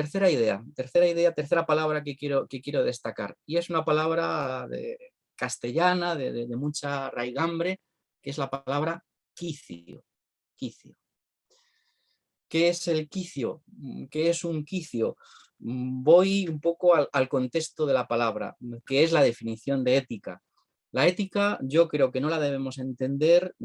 palabra que quiero destacar, y es una palabra castellana de mucha raigambre, que es la palabra quicio. Quicio. ¿Qué es el quicio? ¿Qué es un quicio? Voy un poco al contexto de la palabra, que es la definición de ética. La ética yo creo que no la debemos entender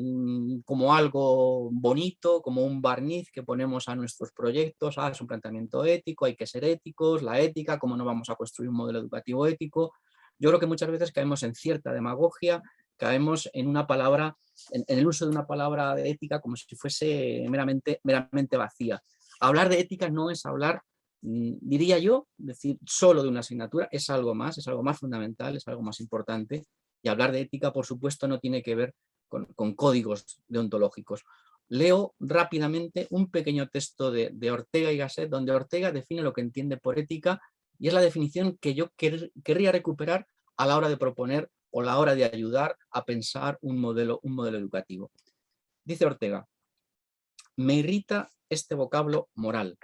como algo bonito, como un barniz que ponemos a nuestros proyectos. Es un planteamiento ético, hay que ser éticos, la ética, cómo no vamos a construir un modelo educativo ético. Yo creo que muchas veces caemos en cierta demagogia, caemos en una palabra, en el uso de una palabra de ética como si fuese meramente vacía. Hablar de ética no es hablar, diría yo, decir solo de una asignatura, es algo más fundamental, es algo más importante. Y hablar de ética, por supuesto, no tiene que ver con códigos deontológicos. Leo rápidamente un pequeño texto de Ortega y Gasset, donde Ortega define lo que entiende por ética, y es la definición que yo querría recuperar a la hora de proponer o a la hora de ayudar a pensar un modelo educativo. Dice Ortega: me irrita este vocablo moral.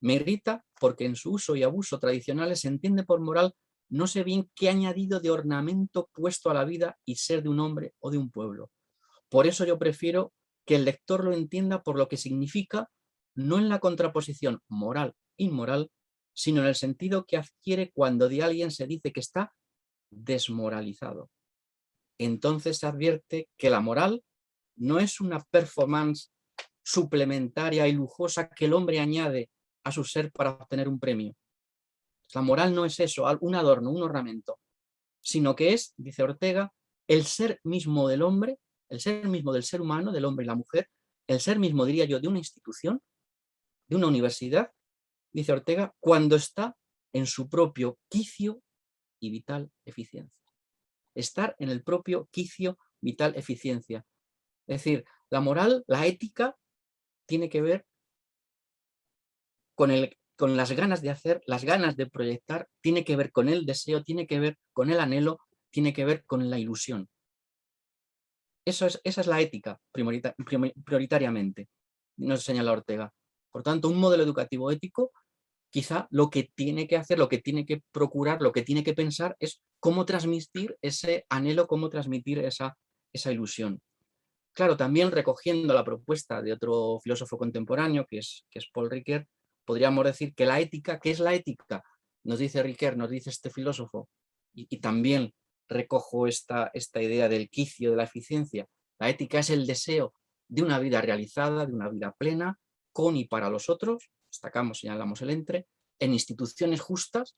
Me irrita porque en su uso y abuso tradicionales se entiende por moral no sé bien qué añadido de ornamento puesto a la vida y ser de un hombre o de un pueblo. Por eso yo prefiero que el lector lo entienda por lo que significa, no en la contraposición moral-inmoral, sino en el sentido que adquiere cuando de alguien se dice que está desmoralizado. Entonces se advierte que la moral no es una performance suplementaria y lujosa que el hombre añade a su ser para obtener un premio. La moral no es eso, un adorno, un ornamento, sino que es, dice Ortega, el ser mismo del hombre, el ser mismo del ser humano, del hombre y la mujer, el ser mismo, diría yo, de una institución, de una universidad, dice Ortega, cuando está en su propio quicio y vital eficiencia. Estar en el propio quicio, vital eficiencia. Es decir, la moral, la ética, tiene que ver con las ganas de hacer, las ganas de proyectar, tiene que ver con el deseo, tiene que ver con el anhelo, tiene que ver con la ilusión. Esa es la ética prioritariamente, nos señala Ortega. Por tanto, un modelo educativo ético, quizá lo que tiene que hacer, lo que tiene que procurar, lo que tiene que pensar es cómo transmitir ese anhelo, cómo transmitir esa ilusión. Claro, también recogiendo la propuesta de otro filósofo contemporáneo, que es Paul Ricoeur, podríamos decir que la ética, ¿qué es la ética? Nos dice Ricoeur, nos dice este filósofo, y también recojo esta idea del quicio, de la eficiencia. La ética es el deseo de una vida realizada, de una vida plena, con y para los otros, destacamos, señalamos el entre, en instituciones justas,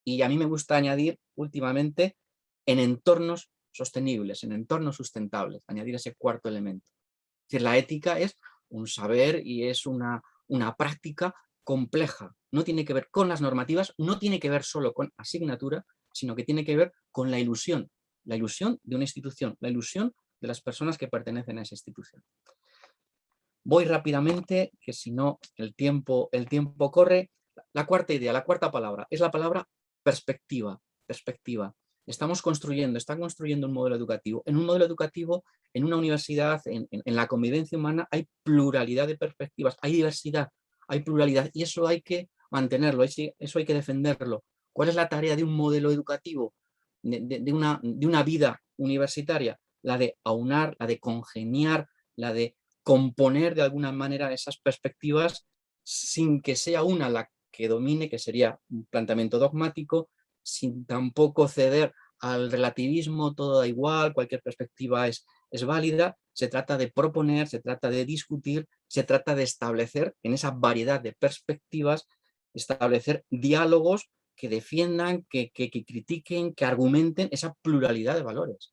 y a mí me gusta añadir últimamente en entornos sostenibles, en entornos sustentables, añadir ese cuarto elemento. Es decir, la ética es un saber y es una práctica compleja. No tiene que ver con las normativas, no tiene que ver solo con asignatura, sino que tiene que ver con la ilusión de una institución, la ilusión de las personas que pertenecen a esa institución. Voy rápidamente, que si no el tiempo corre. La cuarta idea, la cuarta palabra, es la palabra perspectiva. Perspectiva. Están construyendo un modelo educativo. En un modelo educativo, en una universidad, en la convivencia humana, hay pluralidad de perspectivas, hay diversidad, hay pluralidad, y eso hay que mantenerlo, eso hay que defenderlo. ¿Cuál es la tarea de un modelo educativo, de una vida universitaria? La de aunar, la de congeniar, la de componer de alguna manera esas perspectivas sin que sea una la que domine, que sería un planteamiento dogmático, sin tampoco ceder al relativismo, todo da igual, cualquier perspectiva es válida. Se trata de proponer, se trata de discutir, se trata de establecer en esa variedad de perspectivas, establecer diálogos que defiendan, que critiquen, que argumenten esa pluralidad de valores.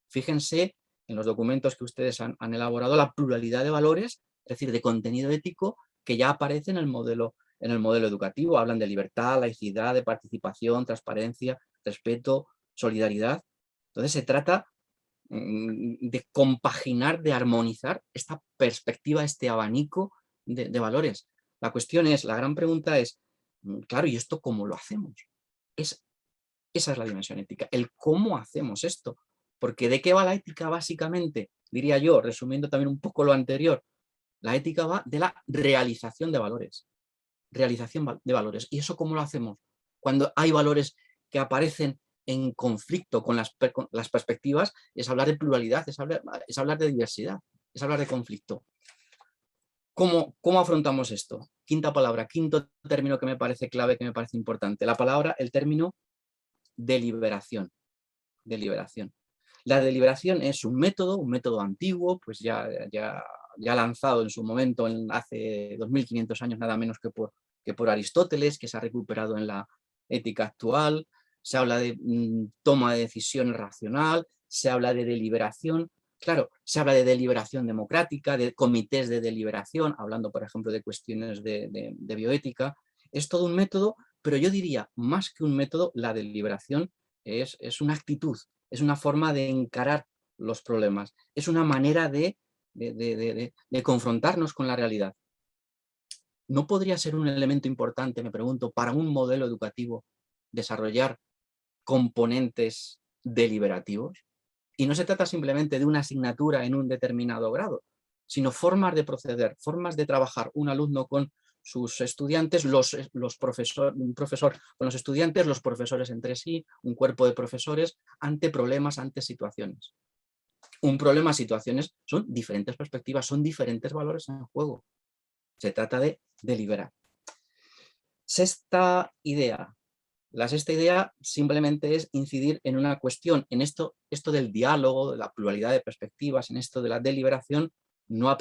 Fíjense en los documentos que ustedes han elaborado la pluralidad de valores, es decir, de contenido ético, que ya aparecen en el modelo educativo. Hablan de libertad, laicidad, de participación, transparencia, respeto, solidaridad. Entonces se trata de compaginar, de armonizar esta perspectiva, este abanico de valores. La cuestión es, la gran pregunta es, claro, ¿y esto cómo lo hacemos? Esa es la dimensión ética, el cómo hacemos esto. Porque ¿de qué va la ética básicamente? Diría yo, resumiendo también un poco lo anterior, la ética va de la realización de valores. Realización de valores. ¿Y eso cómo lo hacemos? Cuando hay valores que aparecen en conflicto con las perspectivas, es hablar de pluralidad, es hablar de diversidad, es hablar de conflicto. ¿Cómo afrontamos esto? Quinta palabra, quinto término que me parece clave, que me parece importante. La palabra, el término deliberación. Deliberación. La deliberación es un método antiguo, pues ya lanzado en su momento, hace 2500 años nada menos que por Aristóteles, que se ha recuperado en la ética actual. Se habla de toma de decisiones racional, se habla de deliberación. Claro, se habla de deliberación democrática, de comités de deliberación, hablando, por ejemplo, de cuestiones de bioética. Es todo un método, pero yo diría, más que un método, la deliberación es una actitud, es una forma de encarar los problemas, es una manera de confrontarnos con la realidad. ¿No podría ser un elemento importante, me pregunto, para un modelo educativo desarrollar componentes deliberativos? Y no se trata simplemente de una asignatura en un determinado grado, sino formas de proceder, formas de trabajar un alumno con sus estudiantes, un profesor con los estudiantes, los profesores entre sí, un cuerpo de profesores ante problemas, ante situaciones. Un problema, situaciones, son diferentes perspectivas, son diferentes valores en juego. Se trata de deliberar. Sexta idea. La sexta idea simplemente es incidir en una cuestión, en esto del diálogo, de la pluralidad de perspectivas, en esto de la deliberación, no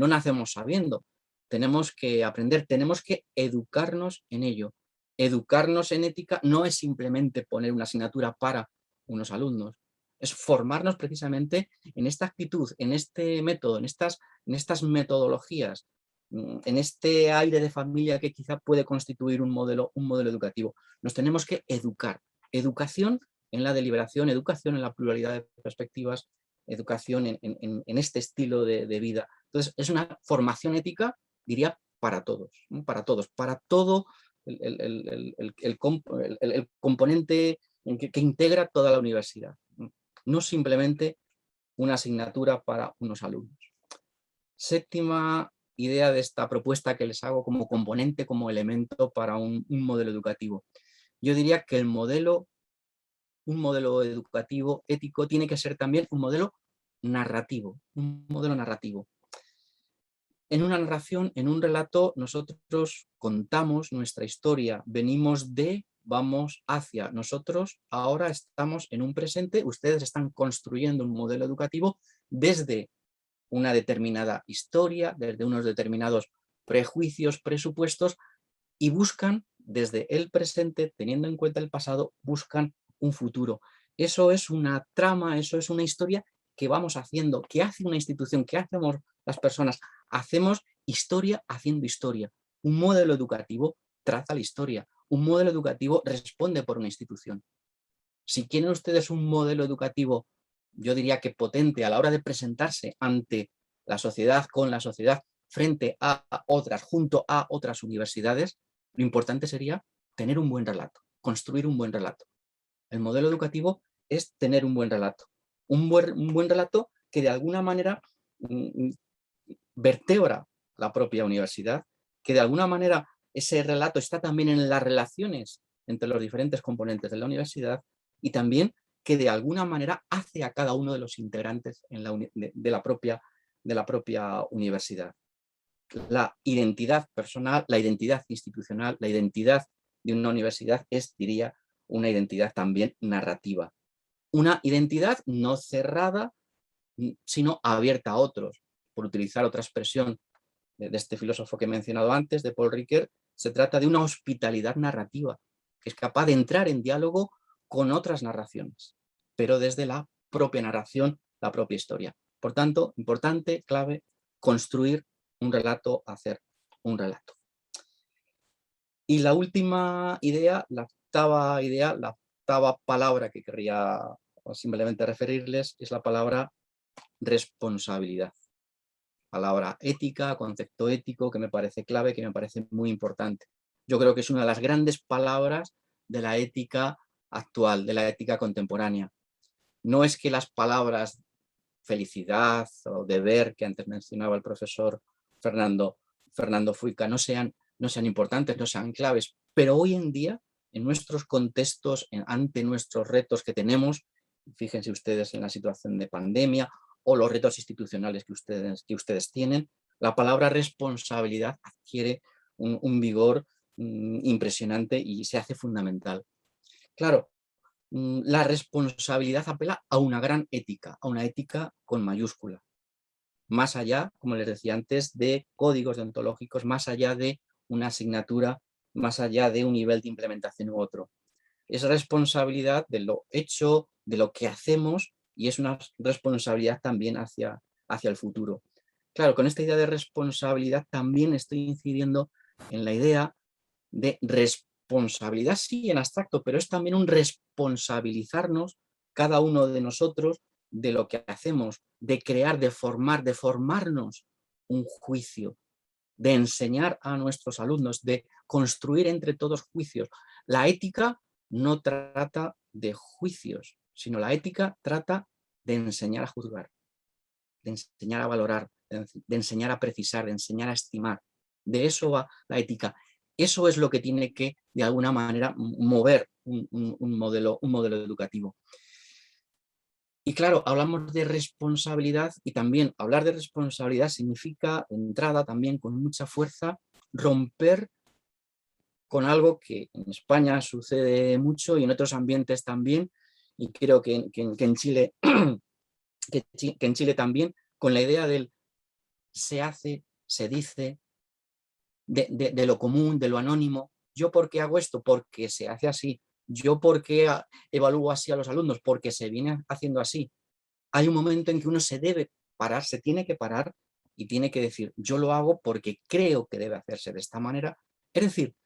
nacemos sabiendo. Tenemos que aprender, tenemos que educarnos en ello. Educarnos en ética no es simplemente poner una asignatura para unos alumnos, es formarnos precisamente en esta actitud, en este método, en estas metodologías, en este aire de familia que quizá puede constituir un modelo educativo. Nos tenemos que educar. Educación en la deliberación, educación en la pluralidad de perspectivas, educación en este estilo de vida. Entonces, es una formación ética, diría, para todos, ¿no? Para todo el componente que integra toda la universidad. No simplemente una asignatura para unos alumnos. Séptima idea de esta propuesta que les hago como componente, como elemento para un modelo educativo. Yo diría que un modelo educativo ético tiene que ser también un modelo narrativo, En una narración, en un relato, nosotros contamos nuestra historia, venimos de, vamos hacia. Nosotros ahora estamos en un presente, ustedes están construyendo un modelo educativo desde una determinada historia, desde unos determinados prejuicios, presupuestos, y buscan desde el presente, teniendo en cuenta el pasado, buscan un futuro. Eso es una trama, eso es una historia que vamos haciendo, que hace una institución, que hacemos las personas. Hacemos historia haciendo historia. Un modelo educativo traza la historia. Un modelo educativo responde por una institución. Si quieren ustedes un modelo educativo, yo diría que potente a la hora de presentarse ante la sociedad, con la sociedad, frente a otras, junto a otras universidades, lo importante sería tener un buen relato, construir un buen relato. El modelo educativo es tener un buen relato. Un buen relato que de alguna manera vertebra la propia universidad, que de alguna manera ese relato está también en las relaciones entre los diferentes componentes de la universidad y también que de alguna manera hace a cada uno de los integrantes de la propia universidad. La identidad personal, la identidad institucional, la identidad de una universidad es, diría, una identidad también narrativa. Una identidad no cerrada, sino abierta a otros. Por utilizar otra expresión de este filósofo que he mencionado antes, de Paul Ricoeur, se trata de una hospitalidad narrativa, que es capaz de entrar en diálogo con otras narraciones, pero desde la propia narración, la propia historia. Por tanto, importante, clave, construir un relato, hacer un relato. Y la última idea, la octava palabra que querría simplemente referirles es la palabra responsabilidad. Palabra ética, concepto ético, que me parece clave, que me parece muy importante. Yo creo que es una de las grandes palabras de la ética actual, de la ética contemporánea. No es que las palabras felicidad o deber, que antes mencionaba el profesor Fernando Fuica, no sean importantes, no sean claves, pero hoy en día, en nuestros contextos, ante nuestros retos que tenemos, fíjense ustedes en la situación de pandemia o los retos institucionales que ustedes tienen, la palabra responsabilidad adquiere un vigor impresionante y se hace fundamental. Claro, la responsabilidad apela a una gran ética, a una ética con mayúscula. Más allá, como les decía antes, de códigos deontológicos, más allá de una asignatura, más allá de un nivel de implementación u otro. Es responsabilidad de lo hecho, de lo que hacemos, y es una responsabilidad también hacia el futuro. Claro, con esta idea de responsabilidad también estoy incidiendo en la idea de responsabilidad, sí, en abstracto, pero es también un responsabilizarnos, cada uno de nosotros, de lo que hacemos, de crear, de formarnos un juicio, de enseñar a nuestros alumnos, de construir entre todos juicios. La ética no trata de juicios, sino la ética trata de enseñar a juzgar, de enseñar a valorar, de enseñar a precisar, de enseñar a estimar. De eso va la ética. Eso es lo que tiene que, de alguna manera, mover un modelo educativo. Y claro, hablamos de responsabilidad, y también hablar de responsabilidad significa, de entrada, también con mucha fuerza, romper con algo que en España sucede mucho y en otros ambientes también, y creo que en Chile, que en Chile también, con la idea del se hace, se dice, de lo común, de lo anónimo. ¿Yo por qué hago esto? Porque se hace así. ¿Yo por qué evalúo así a los alumnos? Porque se viene haciendo así. Hay un momento en que uno se debe parar, se tiene que parar y tiene que decir, yo lo hago porque creo que debe hacerse de esta manera. Es decir,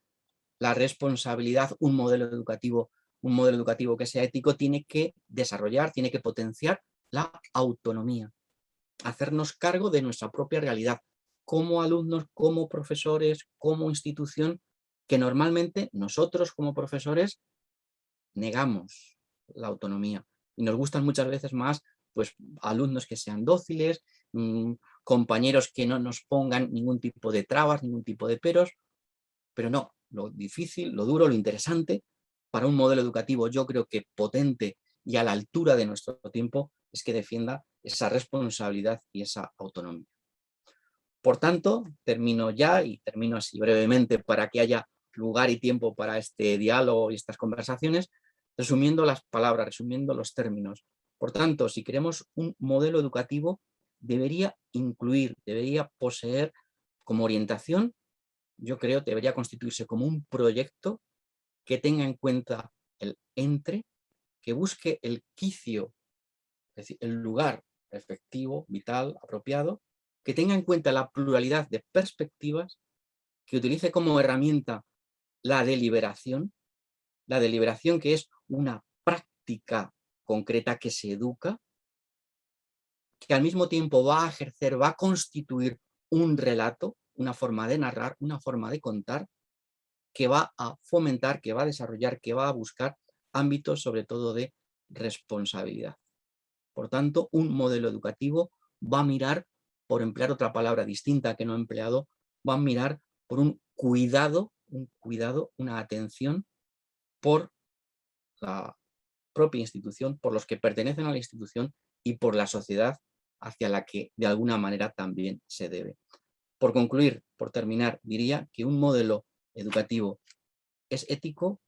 la responsabilidad, un modelo educativo que sea ético, tiene que desarrollar, tiene que potenciar la autonomía, hacernos cargo de nuestra propia realidad, como alumnos, como profesores, como institución, que normalmente nosotros como profesores negamos la autonomía y nos gustan muchas veces más pues, alumnos que sean dóciles, compañeros que no nos pongan ningún tipo de trabas, ningún tipo de peros, pero no, lo difícil, lo duro, lo interesante para un modelo educativo, yo creo que potente y a la altura de nuestro tiempo, es que defienda esa responsabilidad y esa autonomía. Por tanto, termino ya y termino así brevemente para que haya lugar y tiempo para este diálogo y estas conversaciones, resumiendo las palabras, resumiendo los términos. Por tanto, si queremos un modelo educativo, debería incluir, debería poseer como orientación, yo creo, debería constituirse como un proyecto que tenga en cuenta el entre, que busque el quicio, es decir, el lugar efectivo, vital, apropiado, que tenga en cuenta la pluralidad de perspectivas, que utilice como herramienta la deliberación que es una práctica concreta que se educa, que al mismo tiempo va a ejercer, va a constituir un relato, una forma de narrar, una forma de contar, que va a fomentar, que va a desarrollar, que va a buscar ámbitos sobre todo de responsabilidad. Por tanto, un modelo educativo va a mirar, por emplear otra palabra distinta que no he empleado, va a mirar por un cuidado, una atención por la propia institución, por los que pertenecen a la institución y por la sociedad hacia la que de alguna manera también se debe. Por concluir, por terminar, diría que un modelo educativo es ético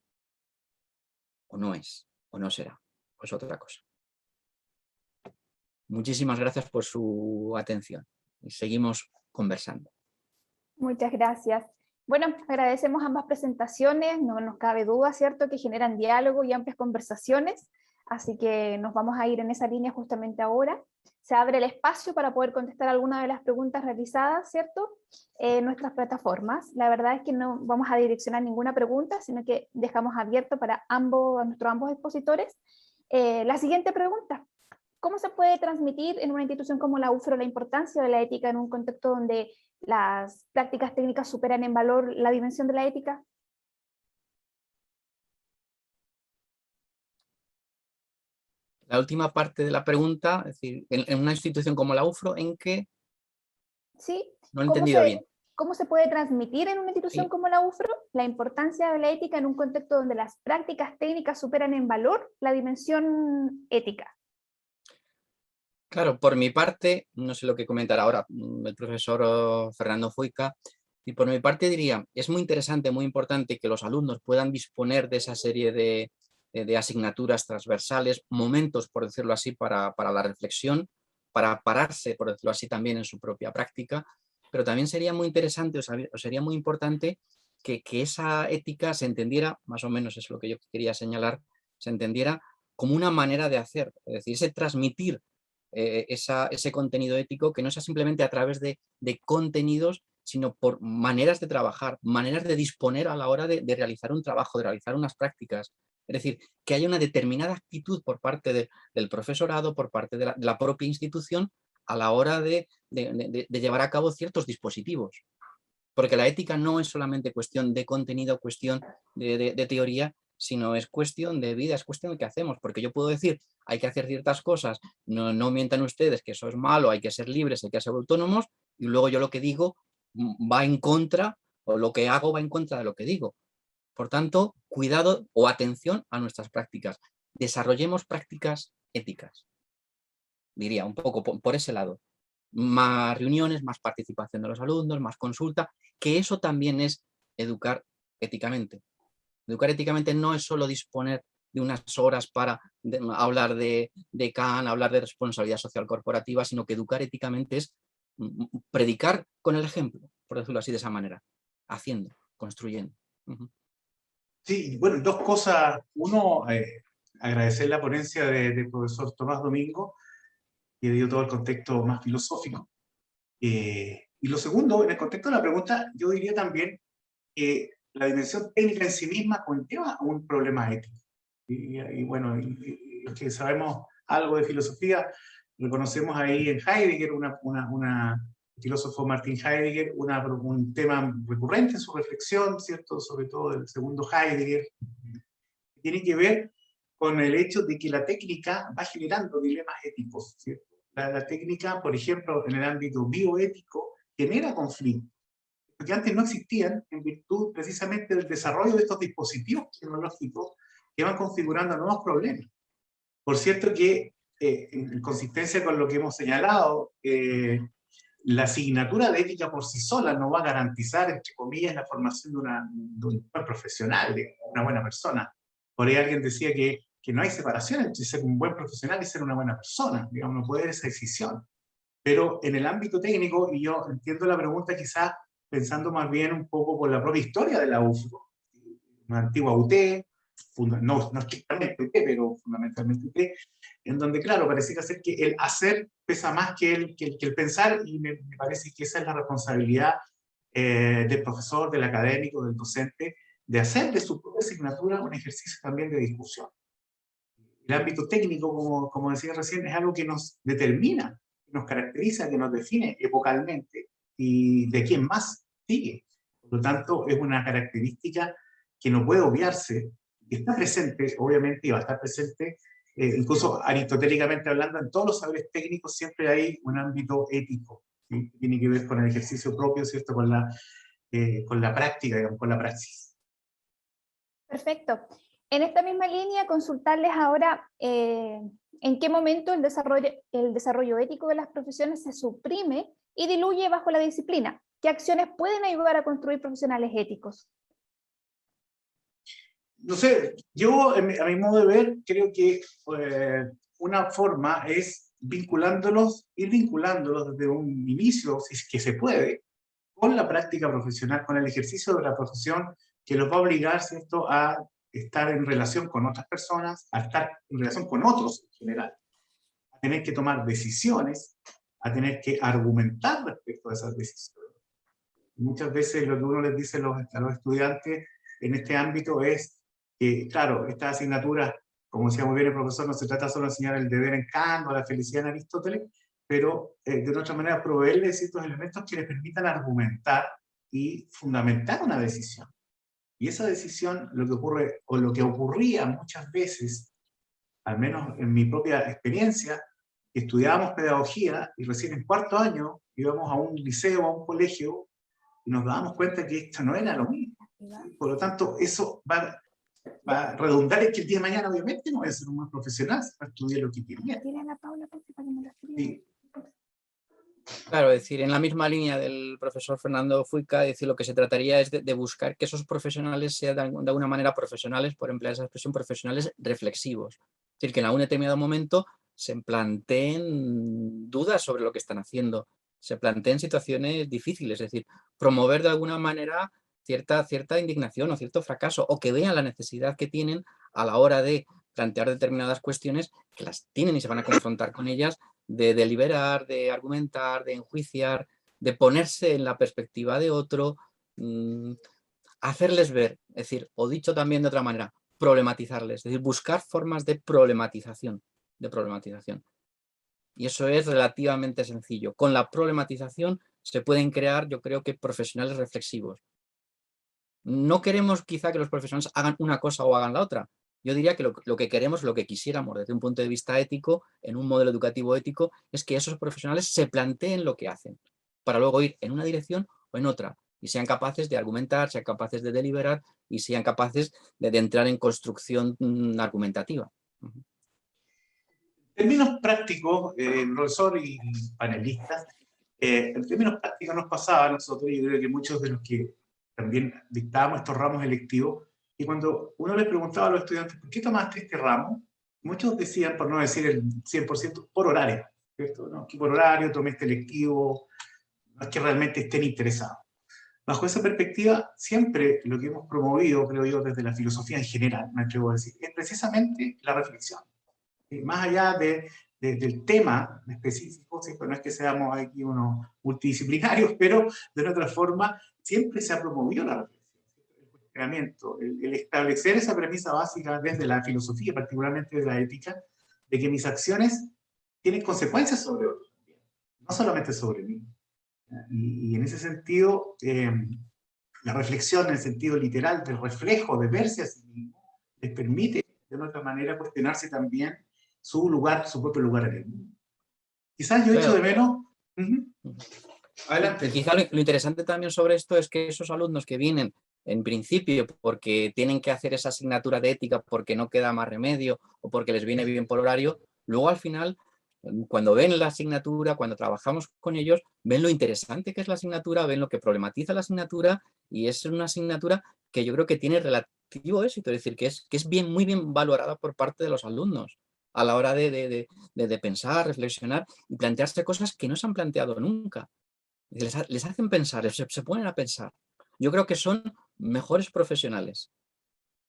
o no es, o no será, o es otra cosa. Muchísimas gracias por su atención y seguimos conversando. Muchas gracias. Bueno, agradecemos ambas presentaciones, no nos cabe duda, ¿cierto?, que generan diálogo y amplias conversaciones. así que nos vamos a ir en esa línea justamente ahora. Se abre el espacio para poder contestar alguna de las preguntas realizadas, ¿cierto? En nuestras plataformas. La verdad es que no vamos a direccionar ninguna pregunta, sino que dejamos abierto para nuestros ambos expositores. La siguiente pregunta: ¿cómo se puede transmitir en una institución como la UFRO la importancia de la ética en un contexto donde las prácticas técnicas superan en valor la dimensión de la ética? La última parte de la pregunta, es decir, en una institución como la UFRO, ¿en qué? ¿Sí? No lo he entendido bien. ¿Cómo se puede transmitir en una institución Sí. como la UFRO la importancia de la ética en un contexto donde las prácticas técnicas superan en valor la dimensión ética? Claro, por mi parte, no sé lo que comentará ahora el profesor Fernando Foica, y por mi parte diría, es muy interesante, muy importante que los alumnos puedan disponer de esa serie de asignaturas transversales, momentos, por decirlo así, para la reflexión, para pararse, por decirlo así, también en su propia práctica, pero también sería muy interesante, o sería muy importante que esa ética se entendiera, más o menos es lo que yo quería señalar, se entendiera como una manera de hacer, es decir, ese transmitir ese contenido ético que no sea simplemente a través de contenidos, sino por maneras de trabajar, maneras de disponer a la hora de realizar un trabajo, de realizar unas prácticas. Es decir, que haya una determinada actitud por parte del profesorado, por parte de la propia institución, a la hora de llevar a cabo ciertos dispositivos. Porque la ética no es solamente cuestión de contenido, cuestión de teoría, sino es cuestión de vida, es cuestión de qué hacemos. Porque yo puedo decir, hay que hacer ciertas cosas, no mientan ustedes que eso es malo, hay que ser libres, hay que ser autónomos, y luego yo lo que digo va en contra, o lo que hago va en contra de lo que digo. Por tanto, cuidado o atención a nuestras prácticas. Desarrollemos prácticas éticas, diría, un poco por ese lado. Más reuniones, más participación de los alumnos, más consulta, que eso también es educar éticamente. Educar éticamente no es solo disponer de unas horas para hablar de Kant, hablar de responsabilidad social corporativa, sino que educar éticamente es predicar con el ejemplo, por decirlo así de esa manera, haciendo, construyendo. Sí, bueno, dos cosas. Uno, agradecer la ponencia del profesor Tomás Domingo, que dio todo el contexto más filosófico. Y lo segundo, en el contexto de la pregunta, yo diría también que la dimensión técnica en sí misma conlleva un problema ético. Y bueno, los que sabemos algo de filosofía, reconocemos ahí en Heidegger, el filósofo Martin Heidegger, un tema recurrente en su reflexión, ¿cierto? Sobre todo del segundo Heidegger, que tiene que ver con el hecho de que la técnica va generando dilemas éticos, ¿cierto? La técnica, por ejemplo, en el ámbito bioético, genera conflictos, que antes no existían en virtud precisamente del desarrollo de estos dispositivos tecnológicos que van configurando nuevos problemas. Por cierto que, en consistencia con lo que hemos señalado, la asignatura de ética por sí sola no va a garantizar, entre comillas, la formación de un buen profesional, de una buena persona. Por ahí alguien decía que no hay separación entre ser un buen profesional y ser una buena persona, digamos, no puede haber esa decisión. Pero en el ámbito técnico, y yo entiendo la pregunta quizás pensando más bien un poco por la propia historia de la UFRO, una antigua UT, no estrictamente UT, pero fundamentalmente UT, en donde, claro, pareciera ser que el hacer pesa más que el pensar, y me parece que esa es la responsabilidad del profesor, del académico, del docente, de hacer de su propia asignatura un ejercicio también de discusión. El ámbito técnico, como decía recién, es algo que nos determina, que nos caracteriza, que nos define epocalmente, y de quién más sigue. Por lo tanto, es una característica que no puede obviarse, que está presente, obviamente, y va a estar presente, incluso aristotélicamente hablando, en todos los saberes técnicos siempre hay un ámbito ético, ¿sí? Que tiene que ver con el ejercicio propio, ¿cierto? Con la práctica, digamos, con la praxis. Perfecto. En esta misma línea, consultarles ahora en qué momento el desarrollo ético de las profesiones se suprime y diluye bajo la disciplina. ¿Qué acciones pueden ayudar a construir profesionales éticos? No sé, yo a mi modo de ver, creo que una forma es ir vinculándolos desde un inicio, si es que se puede, con la práctica profesional, con el ejercicio de la profesión, que los va a obligar, ¿cierto?, a estar en relación con otras personas, a estar en relación con otros en general, a tener que tomar decisiones, a tener que argumentar respecto a esas decisiones. Muchas veces lo que uno les dice a los estudiantes en este ámbito es que, claro, estas asignaturas, como decía muy bien el profesor, no se trata solo de enseñar el deber en Kant o la felicidad en Aristóteles, pero de una otra manera proveerles ciertos elementos que les permitan argumentar y fundamentar una decisión. Y esa decisión, lo que ocurre, o lo que ocurría muchas veces, al menos en mi propia experiencia, que estudiábamos pedagogía y recién en cuarto año íbamos a un liceo, a un colegio, y nos dábamos cuenta que esto no era lo mismo. Por lo tanto, eso va a redundar en que el día de mañana obviamente no voy a ser un buen profesional si no estudié lo que quería. Sí. Claro, es decir, en la misma línea del profesor Fernando Fuica, decir, lo que se trataría es de buscar que esos profesionales sean de alguna manera profesionales, por emplear esa expresión, profesionales reflexivos. Es decir, que en algún determinado momento se planteen dudas sobre lo que están haciendo, se planteen situaciones difíciles, es decir, promover de alguna manera cierta indignación o cierto fracaso, o que vean la necesidad que tienen a la hora de plantear determinadas cuestiones, que las tienen y se van a confrontar con ellas, de deliberar, de argumentar, de enjuiciar, de ponerse en la perspectiva de otro, hacerles ver, es decir, o dicho también de otra manera, problematizarles, es decir, buscar formas de problematización. Y eso es relativamente sencillo. Con la problematización se pueden crear, yo creo que, profesionales reflexivos. No queremos quizá que los profesionales hagan una cosa o hagan la otra. Yo diría que lo que queremos, lo que quisiéramos desde un punto de vista ético, en un modelo educativo ético, es que esos profesionales se planteen lo que hacen, para luego ir en una dirección o en otra, y sean capaces de argumentar, sean capaces de deliberar y sean capaces de entrar en construcción argumentativa. En términos prácticos, profesor y panelistas, en términos prácticos nos pasaba a nosotros, y yo creo que muchos de los que también dictábamos estos ramos electivos, y cuando uno les preguntaba a los estudiantes, ¿por qué tomaste este ramo? Muchos decían, por no decir el 100%, por horario, ¿cierto? No, que por horario tomé este electivo, no es que realmente estén interesados. Bajo esa perspectiva, siempre lo que hemos promovido, creo yo, desde la filosofía en general, me atrevo a decir, es precisamente la reflexión. Más allá del tema específico, ¿sí? Pues no es que seamos aquí unos multidisciplinarios, pero de una otra forma siempre se ha promovido la reflexión, el cuestionamiento, el establecer esa premisa básica desde la filosofía, particularmente de la ética, de que mis acciones tienen consecuencias sobre otros, no solamente sobre mí. Y en ese sentido, la reflexión en el sentido literal del reflejo, de verse a sí mismo, les permite de otra manera cuestionarse también su lugar, su propio lugar en el mundo. Quizás yo echo de menos... Adelante. Y quizá lo interesante también sobre esto es que esos alumnos que vienen en principio porque tienen que hacer esa asignatura de ética porque no queda más remedio o porque les viene bien por horario, luego al final, cuando ven la asignatura, cuando trabajamos con ellos, ven lo interesante que es la asignatura, ven lo que problematiza la asignatura, y es una asignatura que yo creo que tiene relativo éxito, es decir, que es bien, muy bien valorada por parte de los alumnos a la hora de pensar, reflexionar y plantearse cosas que no se han planteado nunca. Les hacen pensar, se ponen a pensar. Yo creo que son mejores profesionales.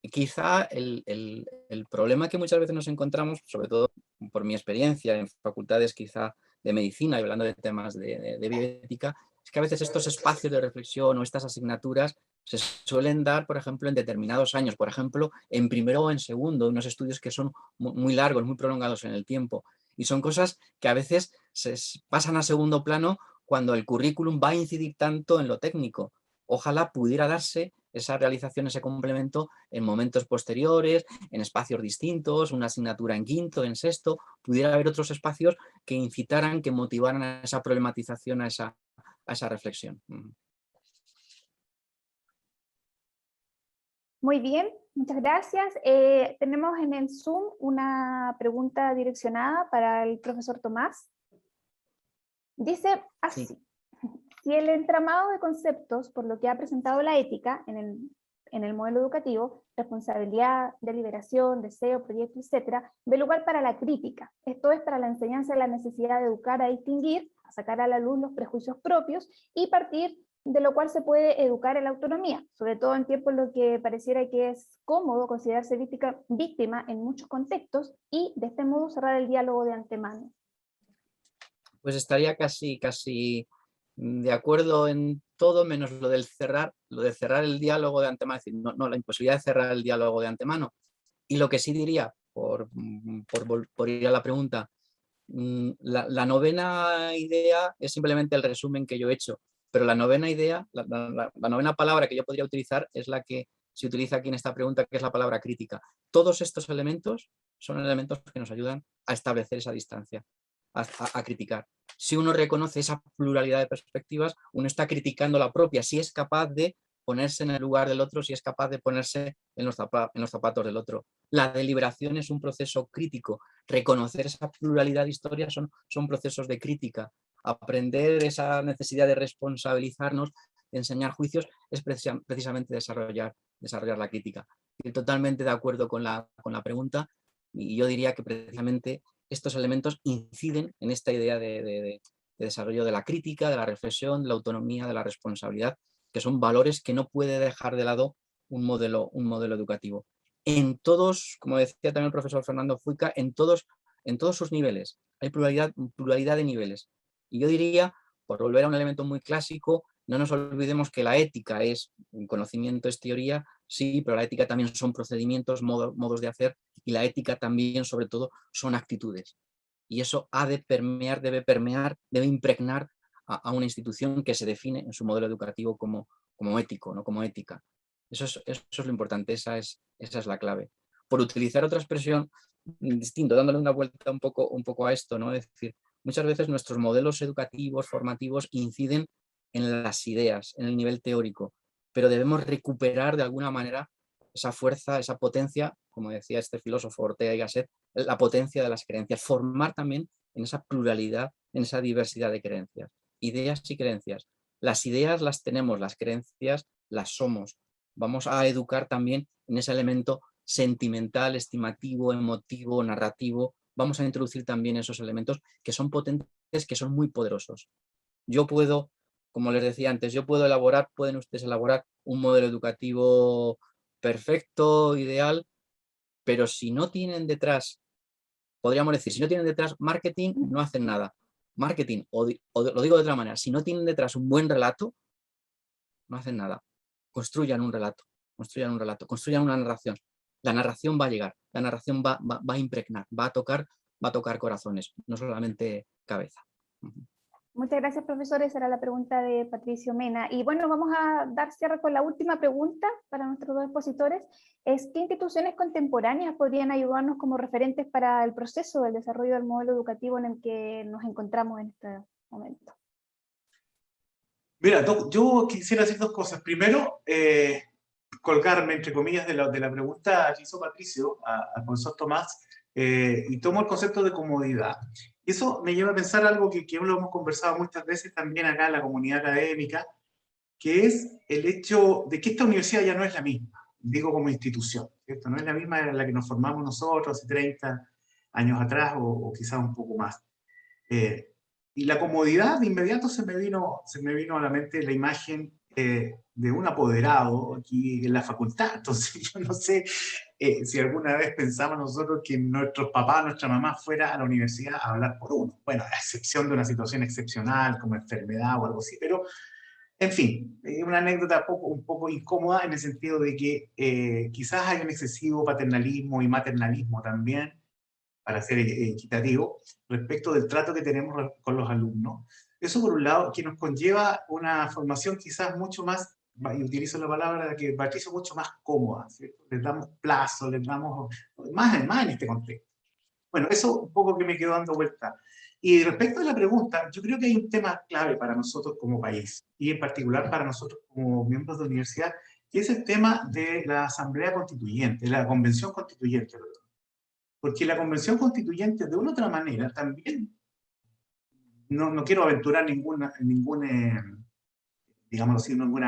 Y quizá el problema que muchas veces nos encontramos, sobre todo por mi experiencia en facultades quizá de medicina y hablando de temas de bioética, es que a veces estos espacios de reflexión o estas asignaturas se suelen dar, por ejemplo, en determinados años, por ejemplo, en primero o en segundo, unos estudios que son muy largos, muy prolongados en el tiempo. Y son cosas que a veces se pasan a segundo plano cuando el currículum va a incidir tanto en lo técnico. Ojalá pudiera darse esa realización, ese complemento en momentos posteriores, en espacios distintos, una asignatura en quinto, en sexto, pudiera haber otros espacios que incitaran, que motivaran a esa problematización, a esa reflexión. Muy bien, muchas gracias. Tenemos en el Zoom una pregunta direccionada para el profesor Tomás. Dice así: sí. Si el entramado de conceptos por lo que ha presentado la ética en el modelo educativo, responsabilidad, deliberación, deseo, proyecto, etcétera, ve lugar para la crítica, esto es, para la enseñanza de la necesidad de educar a distinguir, a sacar a la luz los prejuicios propios y partir de lo cual se puede educar en la autonomía, sobre todo en tiempos en los que pareciera que es cómodo considerarse víctima en muchos contextos y de este modo cerrar el diálogo de antemano. Pues estaría casi de acuerdo en todo, menos lo de cerrar el diálogo de antemano, es decir, no, la imposibilidad de cerrar el diálogo de antemano. Y lo que sí diría, por ir a la pregunta, la novena idea es simplemente el resumen que yo he hecho, pero la novena idea, la novena palabra que yo podría utilizar es la que se utiliza aquí en esta pregunta, que es la palabra crítica. Todos estos elementos son elementos que nos ayudan a establecer esa distancia, a criticar. Si uno reconoce esa pluralidad de perspectivas, uno está criticando la propia, si es capaz de ponerse en el lugar del otro, si es capaz de ponerse en los zapatos del otro. La deliberación es un proceso crítico. Reconocer esa pluralidad de historias son procesos de crítica. Aprender esa necesidad de responsabilizarnos, de enseñar juicios, es precisamente desarrollar la crítica. Estoy totalmente de acuerdo con la pregunta, y yo diría que precisamente estos elementos inciden en esta idea de desarrollo de la crítica, de la reflexión, de la autonomía, de la responsabilidad, que son valores que no puede dejar de lado un modelo educativo. En todos, como decía también el profesor Fernando Fuica, en todos sus niveles. Hay pluralidad de niveles. Y yo diría, por volver a un elemento muy clásico, no nos olvidemos que la ética es un conocimiento, es teoría, sí, pero la ética también son procedimientos, modos de hacer, y la ética también, sobre todo, son actitudes. Y eso debe debe impregnar a una institución que se define en su modelo educativo como ético, no como ética. Eso es lo importante, esa es la clave. Por utilizar otra expresión distinta, dándole una vuelta un poco a esto, ¿no? Es decir, muchas veces nuestros modelos educativos, formativos, inciden en las ideas, en el nivel teórico, pero debemos recuperar de alguna manera esa fuerza, esa potencia, como decía este filósofo Ortega y Gasset, la potencia de las creencias, formar también en esa pluralidad, en esa diversidad de creencias, ideas y creencias. Las ideas las tenemos, las creencias las somos. Vamos a educar también en ese elemento sentimental, estimativo, emotivo, narrativo. Vamos a introducir también esos elementos que son potentes, que son muy poderosos. Yo puedo, como les decía antes, pueden ustedes elaborar un modelo educativo perfecto, ideal, pero si no tienen detrás, podríamos decir, si no tienen detrás marketing, no hacen nada. Marketing, o lo digo de otra manera, si no tienen detrás un buen relato, no hacen nada. Construyan un relato, construyan una narración. La narración va a llegar, la narración va a impregnar, va a tocar corazones, no solamente cabeza. Muchas gracias, profesor. Esa era la pregunta de Patricio Mena. Y bueno, vamos a dar cierre con la última pregunta para nuestros dos expositores. ¿Qué instituciones contemporáneas podrían ayudarnos como referentes para el proceso del desarrollo del modelo educativo en el que nos encontramos en este momento? Mira, yo quisiera decir dos cosas. Primero, colgarme, entre comillas, de la pregunta que hizo Patricio al profesor Tomás, y tomo el concepto de comodidad. Y eso me lleva a pensar algo que lo hemos conversado muchas veces también acá en la comunidad académica, que es el hecho de que esta universidad ya no es la misma, digo como institución, ¿cierto? No es la misma en la que nos formamos nosotros hace 30 años atrás o quizás un poco más. Y la comodidad, de inmediato se me vino a la mente la imagen de un apoderado aquí en la facultad. Entonces yo no sé si alguna vez pensamos nosotros que nuestros papás, nuestra mamá fuera a la universidad a hablar por uno. Bueno, a excepción de una situación excepcional como enfermedad o algo así, pero en fin, una anécdota un poco incómoda en el sentido de que quizás hay un excesivo paternalismo y maternalismo también, para ser equitativo, respecto del trato que tenemos con los alumnos. Eso por un lado, que nos conlleva una formación quizás mucho más, y utilizo la palabra que Patricio, mucho más cómoda, ¿cierto? Les damos plazo, les damos más en este contexto. Bueno, eso un poco que me quedó dando vuelta. Y respecto a la pregunta, yo creo que hay un tema clave para nosotros como país, y en particular para nosotros como miembros de la universidad, que es el tema de la Asamblea Constituyente, la Convención Constituyente, perdón. Porque la Convención Constituyente, de una u otra manera, también, no quiero aventurar ningún digámoslo así, ningún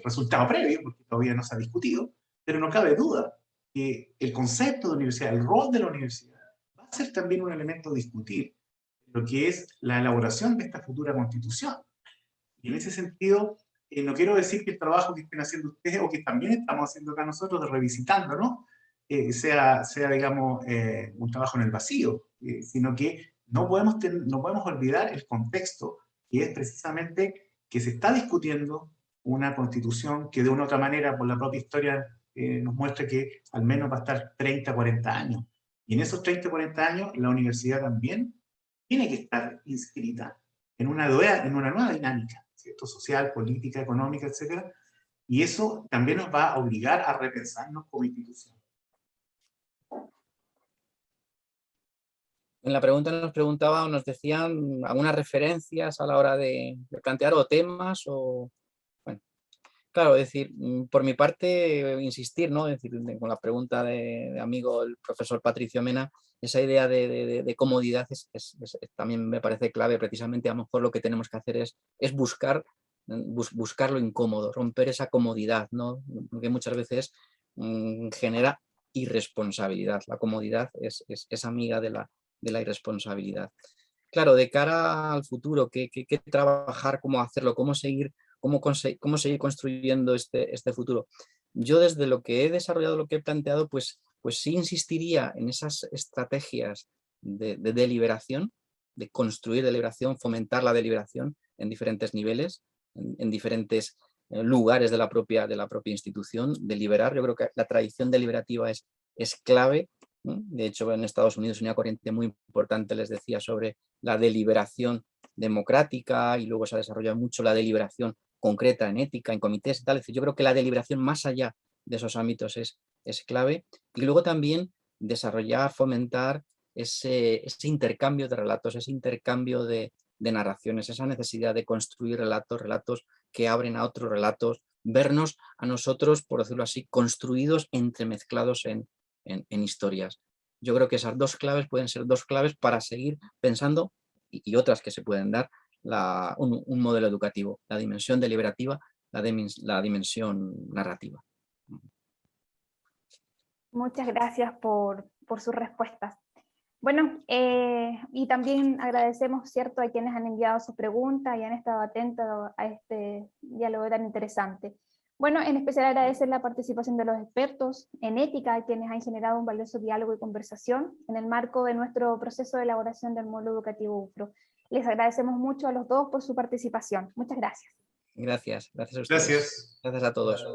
resultado previo, porque todavía no se ha discutido, pero no cabe duda que el concepto de universidad, el rol de la universidad, va a ser también un elemento a discutir, lo que es la elaboración de esta futura constitución. Y en ese sentido, no quiero decir que el trabajo que estén haciendo ustedes, o que también estamos haciendo acá nosotros, de revisitando, ¿no? sea, digamos, un trabajo en el vacío, sino que no podemos olvidar el contexto, que es precisamente que se está discutiendo una constitución que de una u otra manera, por la propia historia, nos muestra que al menos va a estar 30, 40 años. Y en esos 30, 40 años, la universidad también tiene que estar inscrita en una nueva dinámica, ¿cierto? Social, política, económica, etc. Y eso también nos va a obligar a repensarnos como institución. En la pregunta nos preguntaban, nos decían algunas referencias a la hora de plantear o temas o... Bueno, claro, es decir, por mi parte, insistir, ¿no? Es decir, con la pregunta de amigo, el profesor Patricio Mena, esa idea de comodidad también me parece clave. Precisamente a lo mejor lo que tenemos que hacer es buscar lo incómodo, romper esa comodidad, ¿no? Que muchas veces genera irresponsabilidad. La comodidad es amiga de la irresponsabilidad. Claro, de cara al futuro, ¿qué trabajar, cómo hacerlo, cómo seguir construyendo este futuro? Yo desde lo que he desarrollado, lo que he planteado, pues sí insistiría en esas estrategias de deliberación, de construir deliberación, fomentar la deliberación en diferentes niveles, en diferentes lugares de la propia institución, deliberar. Yo creo que la tradición deliberativa es clave. De hecho, en Estados Unidos una corriente muy importante les decía sobre la deliberación democrática, y luego se ha desarrollado mucho la deliberación concreta en ética, en comités y tal. Es decir, yo creo que la deliberación más allá de esos ámbitos es clave. Y luego también desarrollar, fomentar ese intercambio de relatos, ese intercambio de narraciones, esa necesidad de construir relatos que abren a otros relatos, vernos a nosotros, por decirlo así, construidos, entremezclados en historias. Yo creo que esas dos claves pueden ser dos claves para seguir pensando, y otras que se pueden dar, un modelo educativo, la dimensión deliberativa, la dimensión narrativa. Muchas gracias por sus respuestas. Bueno, y también agradecemos, ¿cierto?, a quienes han enviado sus preguntas y han estado atentos a este diálogo tan interesante. Bueno, en especial agradecer la participación de los expertos en ética, quienes han generado un valioso diálogo y conversación en el marco de nuestro proceso de elaboración del modelo educativo UFRO. Les agradecemos mucho a los dos por su participación. Muchas gracias. Gracias a ustedes. Gracias a todos.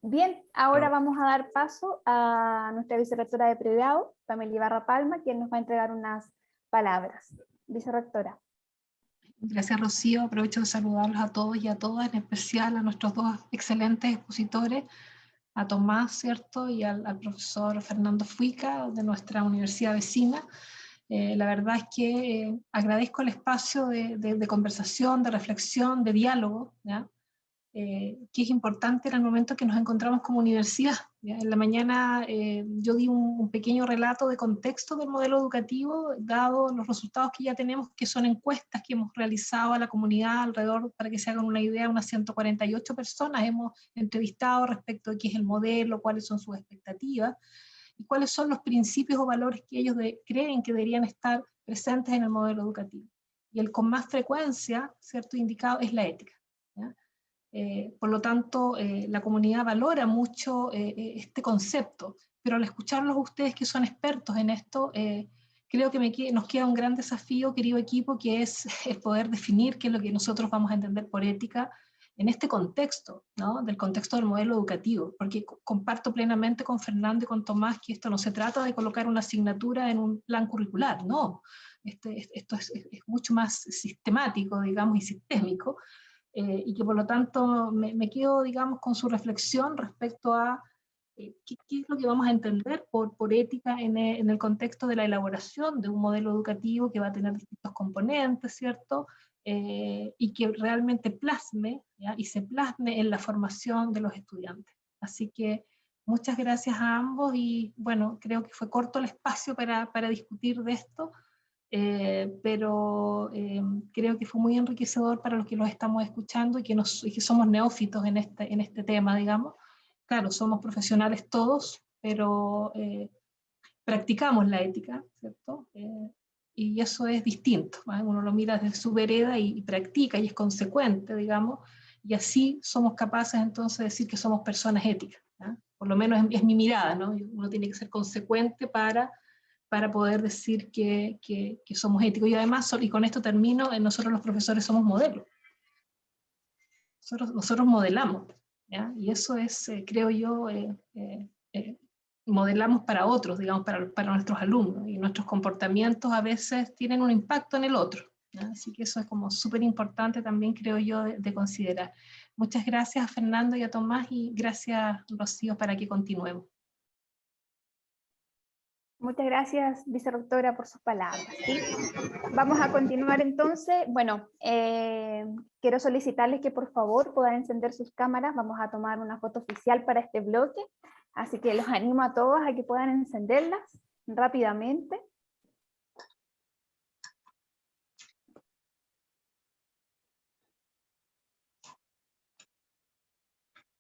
Bien, ahora vamos a dar paso a nuestra vicerrectora de pregrado, Pamela Ibarra Palma, quien nos va a entregar unas palabras. Vicerrectora. Gracias, Rocío. Aprovecho de saludarlos a todos y a todas, en especial a nuestros dos excelentes expositores, a Tomás, ¿cierto?, y al profesor Fernando Fuica, de nuestra universidad vecina. La verdad es que agradezco el espacio de conversación, de reflexión, de diálogo, ¿ya? Que es importante en el momento que nos encontramos como universidad. ¿Ya? En la mañana yo di un pequeño relato de contexto del modelo educativo, dado los resultados que ya tenemos, que son encuestas que hemos realizado a la comunidad alrededor, para que se hagan una idea, unas 148 personas hemos entrevistado respecto de qué es el modelo, cuáles son sus expectativas, y cuáles son los principios o valores que ellos creen que deberían estar presentes en el modelo educativo. Y el con más frecuencia, ¿cierto?, indicado es la ética. ¿Ya? Por lo tanto, la comunidad valora mucho este concepto, pero al escucharlos a ustedes que son expertos en esto, creo que nos queda un gran desafío, querido equipo, que es poder definir qué es lo que nosotros vamos a entender por ética en este contexto, ¿no?, del contexto del modelo educativo, porque comparto plenamente con Fernando y con Tomás que esto no se trata de colocar una asignatura en un plan curricular, no, esto es mucho más sistemático, digamos, y sistémico, y que por lo tanto me quedo, digamos, con su reflexión respecto a qué es lo que vamos a entender por ética en el contexto de la elaboración de un modelo educativo que va a tener distintos componentes, ¿cierto?, y que realmente plasme, ¿ya?, y se plasme en la formación de los estudiantes. Así que muchas gracias a ambos, y bueno, creo que fue corto el espacio para discutir de esto, pero creo que fue muy enriquecedor para los que los estamos escuchando y que somos neófitos en este tema, digamos. Claro, somos profesionales todos, pero practicamos la ética, ¿cierto? Y eso es distinto, ¿vale? Uno lo mira desde su vereda y practica y es consecuente, digamos, y así somos capaces entonces de decir que somos personas éticas, ¿ya? Por lo menos es mi mirada, ¿no? Uno tiene que ser consecuente para poder decir que somos éticos, y además, y con esto termino, nosotros los profesores somos modelos. Nosotros modelamos, ¿ya? Y eso es, creo yo, modelamos para otros, digamos, para nuestros alumnos, y nuestros comportamientos a veces tienen un impacto en el otro, ¿ya? Así que eso es como súper importante también, creo yo, de considerar. Muchas gracias a Fernando y a Tomás, y gracias, Rocío, para que continuemos. Muchas gracias, vicerrectora, por sus palabras, ¿sí? Vamos a continuar entonces. Bueno, quiero solicitarles que por favor puedan encender sus cámaras. Vamos a tomar una foto oficial para este bloque, así que los animo a todos a que puedan encenderlas rápidamente.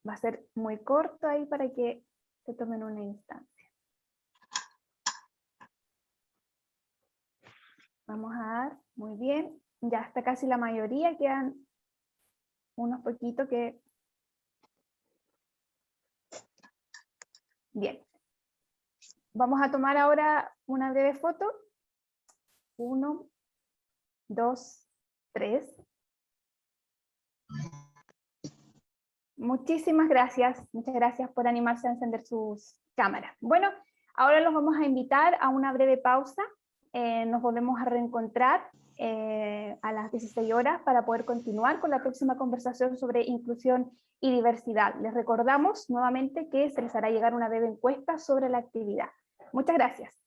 Va a ser muy corto ahí para que se tomen una instancia. Vamos a dar, muy bien, ya está casi la mayoría, quedan unos poquitos que... Bien. Vamos a tomar ahora una breve foto. 1, 2, 3. Muchísimas gracias por animarse a encender sus cámaras. Bueno, ahora los vamos a invitar a una breve pausa. Nos volvemos a reencontrar a las 16 horas para poder continuar con la próxima conversación sobre inclusión y diversidad. Les recordamos nuevamente que se les hará llegar una breve encuesta sobre la actividad. Muchas gracias.